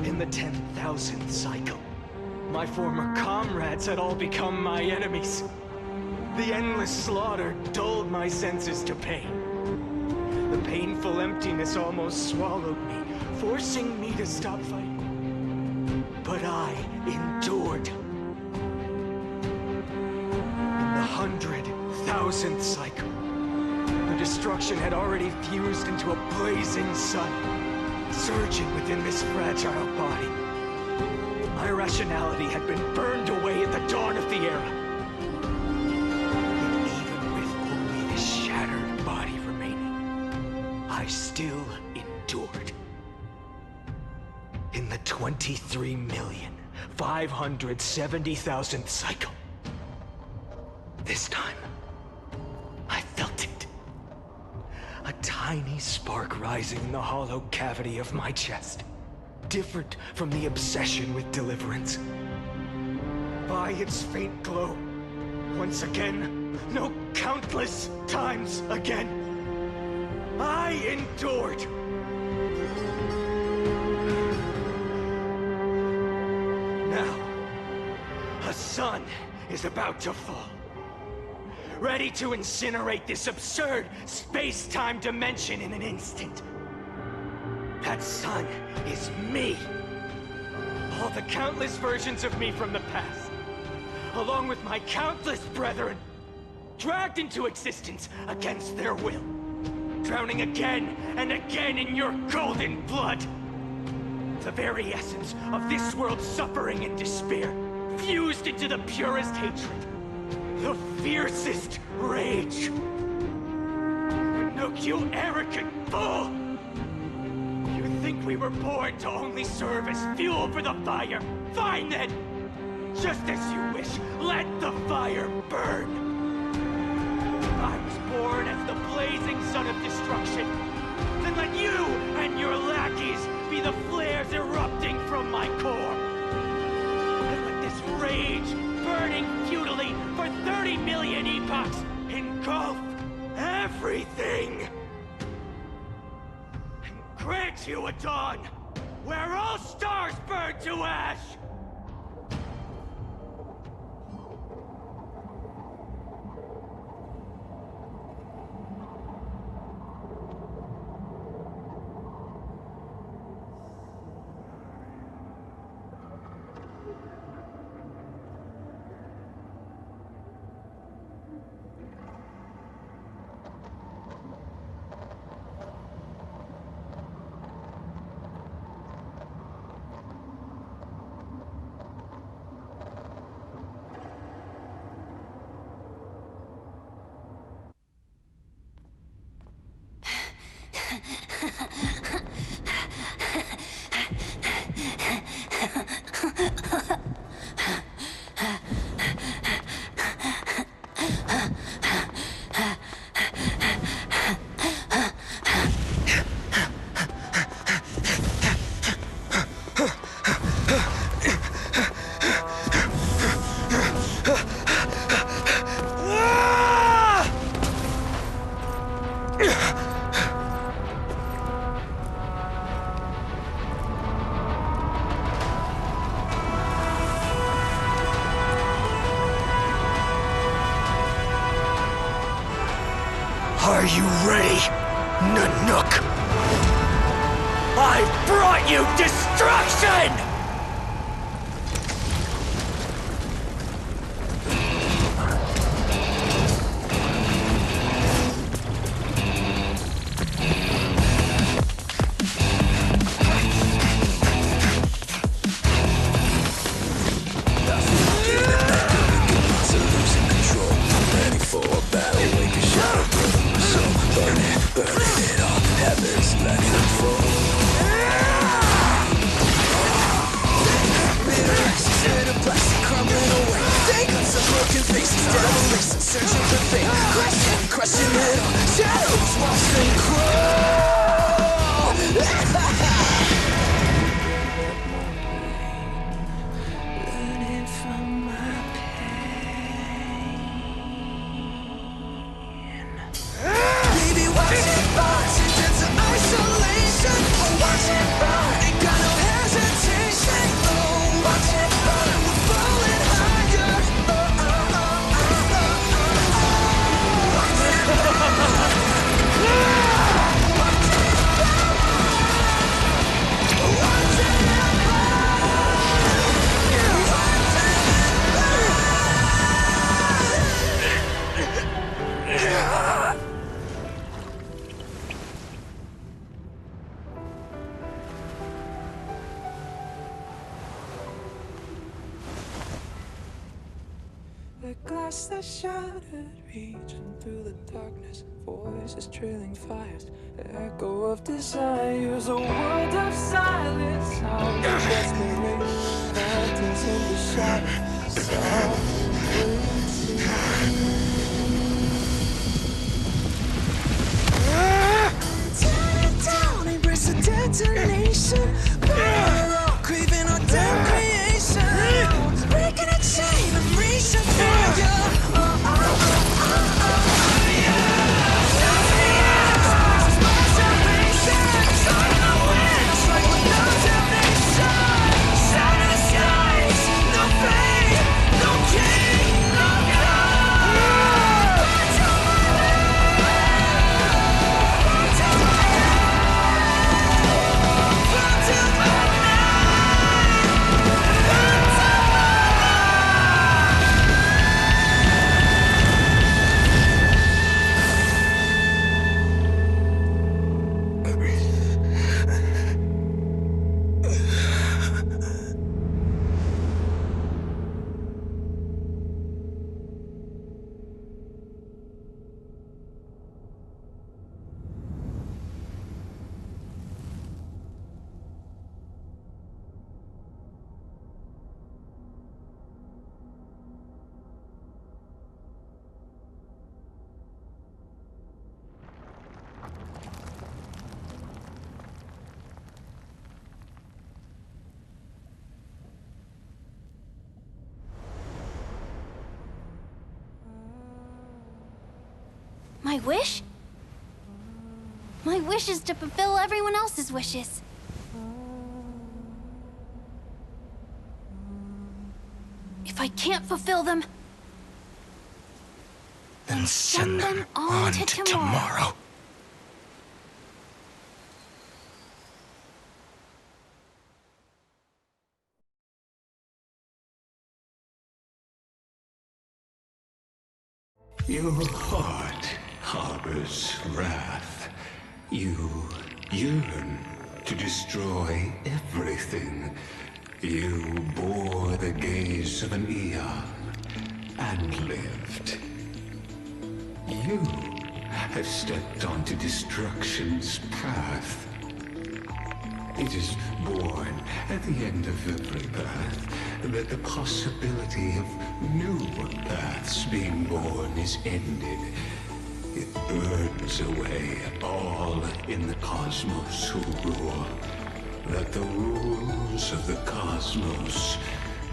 In the 10,000th cycle, my former comrades had all become my enemies. The endless slaughter dulled my senses to pain. The painful emptiness almost swallowed me, forcing me to stop fighting. But I endured. In the 100,000th cycle, the destruction had already fused into a blazing sun, surging within this fragile body. My rationality had been burned away at the dawn of the era. Yet even with only this shattered body remaining, I still endured. In the 23,570,000th cycle. This time, I felt it. A tiny spark rising in the hollow cavity of my chest. Different from the obsession with deliverance. By its faint glow, once again, no countless times again, I endured. Now, a sun is about to fall. Ready to incinerate this absurd space-time dimension in an instant. That sun is me. All the countless versions of me from the past, along with my countless brethren, dragged into existence against their will, drowning again and again in your golden blood. The very essence of this world's suffering and despair, fused into the purest hatred, the fiercest rage. Nook, you arrogant fool! You think we were born to only serve as fuel for the fire? Fine then! Just as you wish, let the fire burn! I was born as the blazing sun of destruction. Then let you and your lackeys be the flares erupting from my core. And let this rage, burning futilely for 30 million epochs, engulf everything. And grant you a dawn where all stars burn to ash. Are you ready, Nanook? I've brought you destruction! The glass that shattered, reaching through the darkness, voices trailing fires, echo of desires, a world of silence, sound of desperation, phantoms in the shadow, soft tear it down, embrace a detonation, craving our damn creation, breaking a chain of reach and to My wish? My wish is to fulfill everyone else's wishes. If I can't fulfill them, Then send them on to tomorrow. Your heart harbors wrath. You yearn to destroy everything. You bore the gaze of an eon and lived. You have stepped onto destruction's path. It is born at the end of every path that the possibility of new paths being born is ended. It burns away all in the cosmos who rule. Let the rules of the cosmos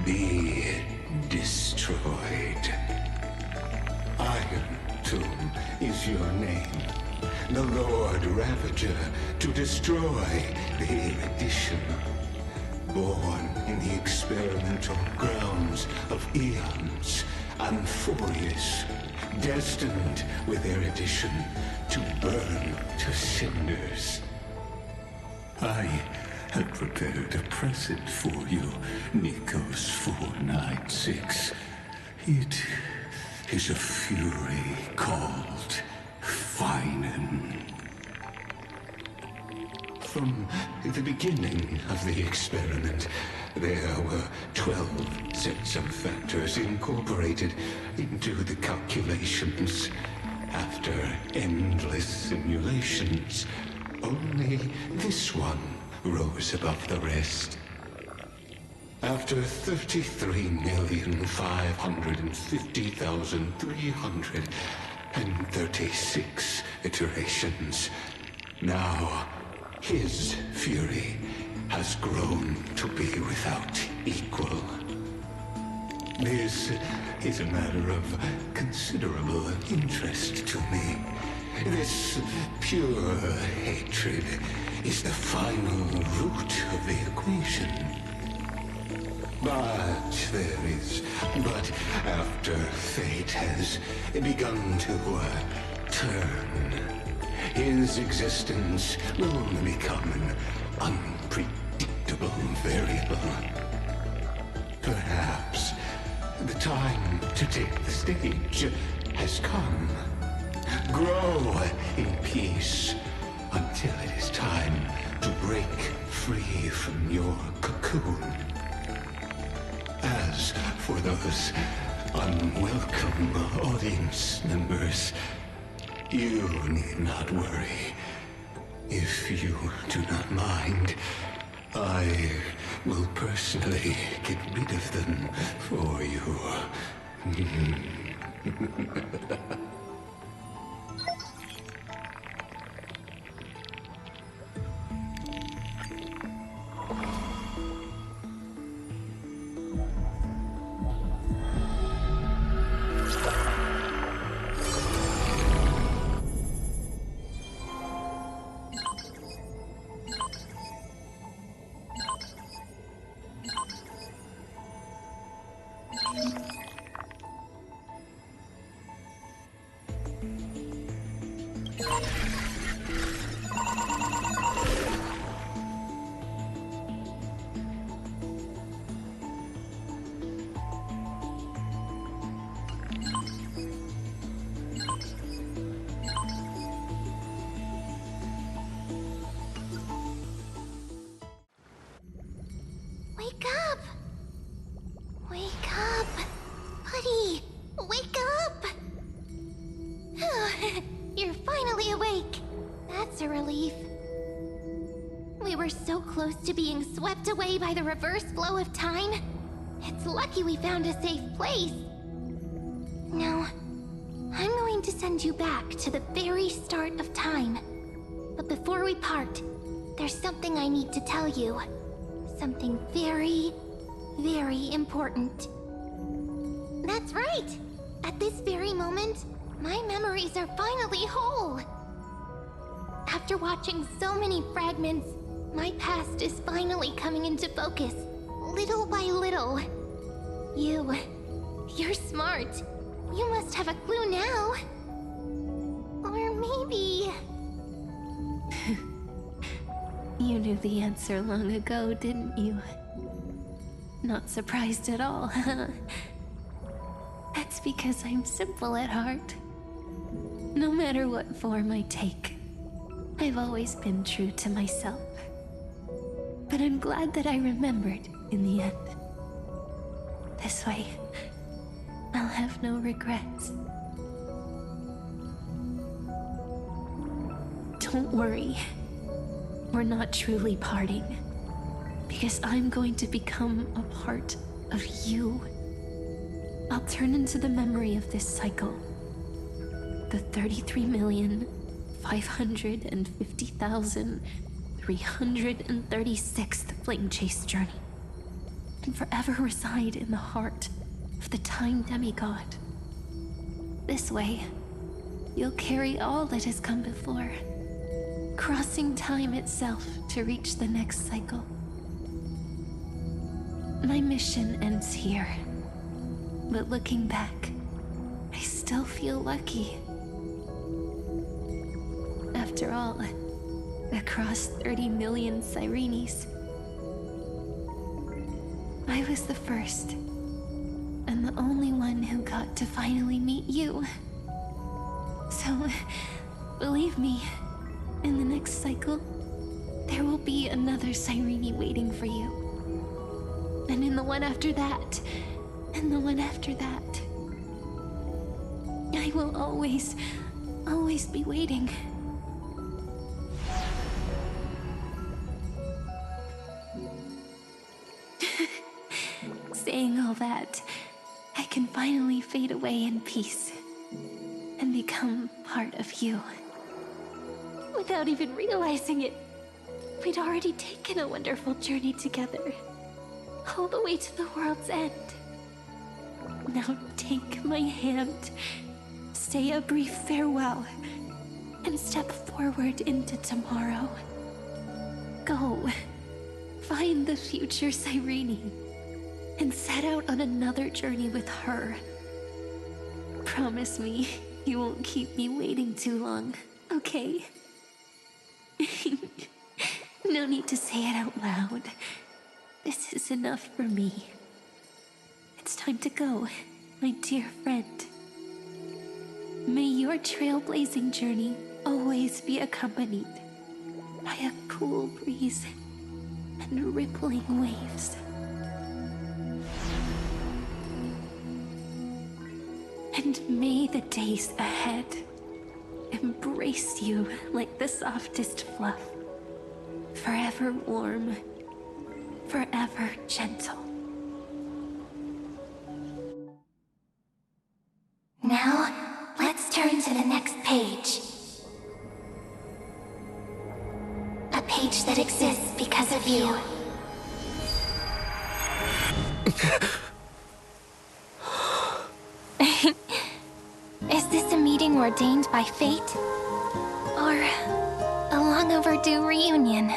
be destroyed. Iron Tomb is your name. The Lord Ravager to destroy the erudition. Born in the experimental grounds of eons, Amphorius, destined with erudition to burn to cinders. I have prepared a present for you, Nikos 496. It is a fury called Finan. From the beginning of the experiment, there were 12 sets of factors incorporated into the calculations. After endless simulations, only this one rose above the rest. After 33,550,336 iterations, now his fury has grown to be without equal. This is a matter of considerable interest to me. This pure hatred is the final root of the equation. But there is, after fate has begun to turn, his existence will only become an unpredictable variable. Perhaps the time to take the stage has come. Grow in peace until it is time to break free from your cocoon. As for those unwelcome audience members, you need not worry. If you do not mind, I will personally get rid of them for you. Wake up! Wake up! Buddy! Wake up! You're finally awake. That's a relief. We were so close to being swept away by the reverse flow of time. It's lucky we found a safe place. Now, I'm going to send you back to the very start of time. But before we part, there's something I need to tell you. Something very, very important. That's right! At this very moment, My memories are finally whole! After watching so many fragments, my past is finally coming into focus, little by little. You're smart. You must have a clue now. Or maybe... You knew the answer long ago, didn't you? Not surprised at all, huh? That's because I'm simple at heart. No matter what form I take, I've always been true to myself. But I'm glad that I remembered in the end. This way, I'll have no regrets. Don't worry. We're not truly parting. Because I'm going to become a part of you. I'll turn into the memory of this cycle. The 33,550,336th Flame Chase journey. And forever reside in the heart of the Time Demigod. This way, you'll carry all that has come before, crossing time itself to reach the next cycle. My mission ends here, but looking back, I still feel lucky. After all, across 30 million Sirenes, I was the first, and the only one who got to finally meet you. So, believe me, in the next cycle, there will be another Sirene waiting for you. And in the one after that, and the one after that. I will always be waiting. Saying all that, I can finally fade away in peace and become part of you. Without even realizing it, we'd already taken a wonderful journey together, all the way to the world's end. Now take my hand, say a brief farewell, and step forward into tomorrow. Go, find the future Sirene, and set out on another journey with her. Promise me you won't keep me waiting too long, okay? No need to say it out loud. This is enough for me. It's time to go, my dear friend. May your trailblazing journey always be accompanied by a cool breeze and rippling waves. And may the days ahead embrace you like the softest fluff, forever warm, forever gentle. Now, let's turn to the next page. A page that exists because of you. Is this a meeting ordained by fate? Or a long overdue reunion?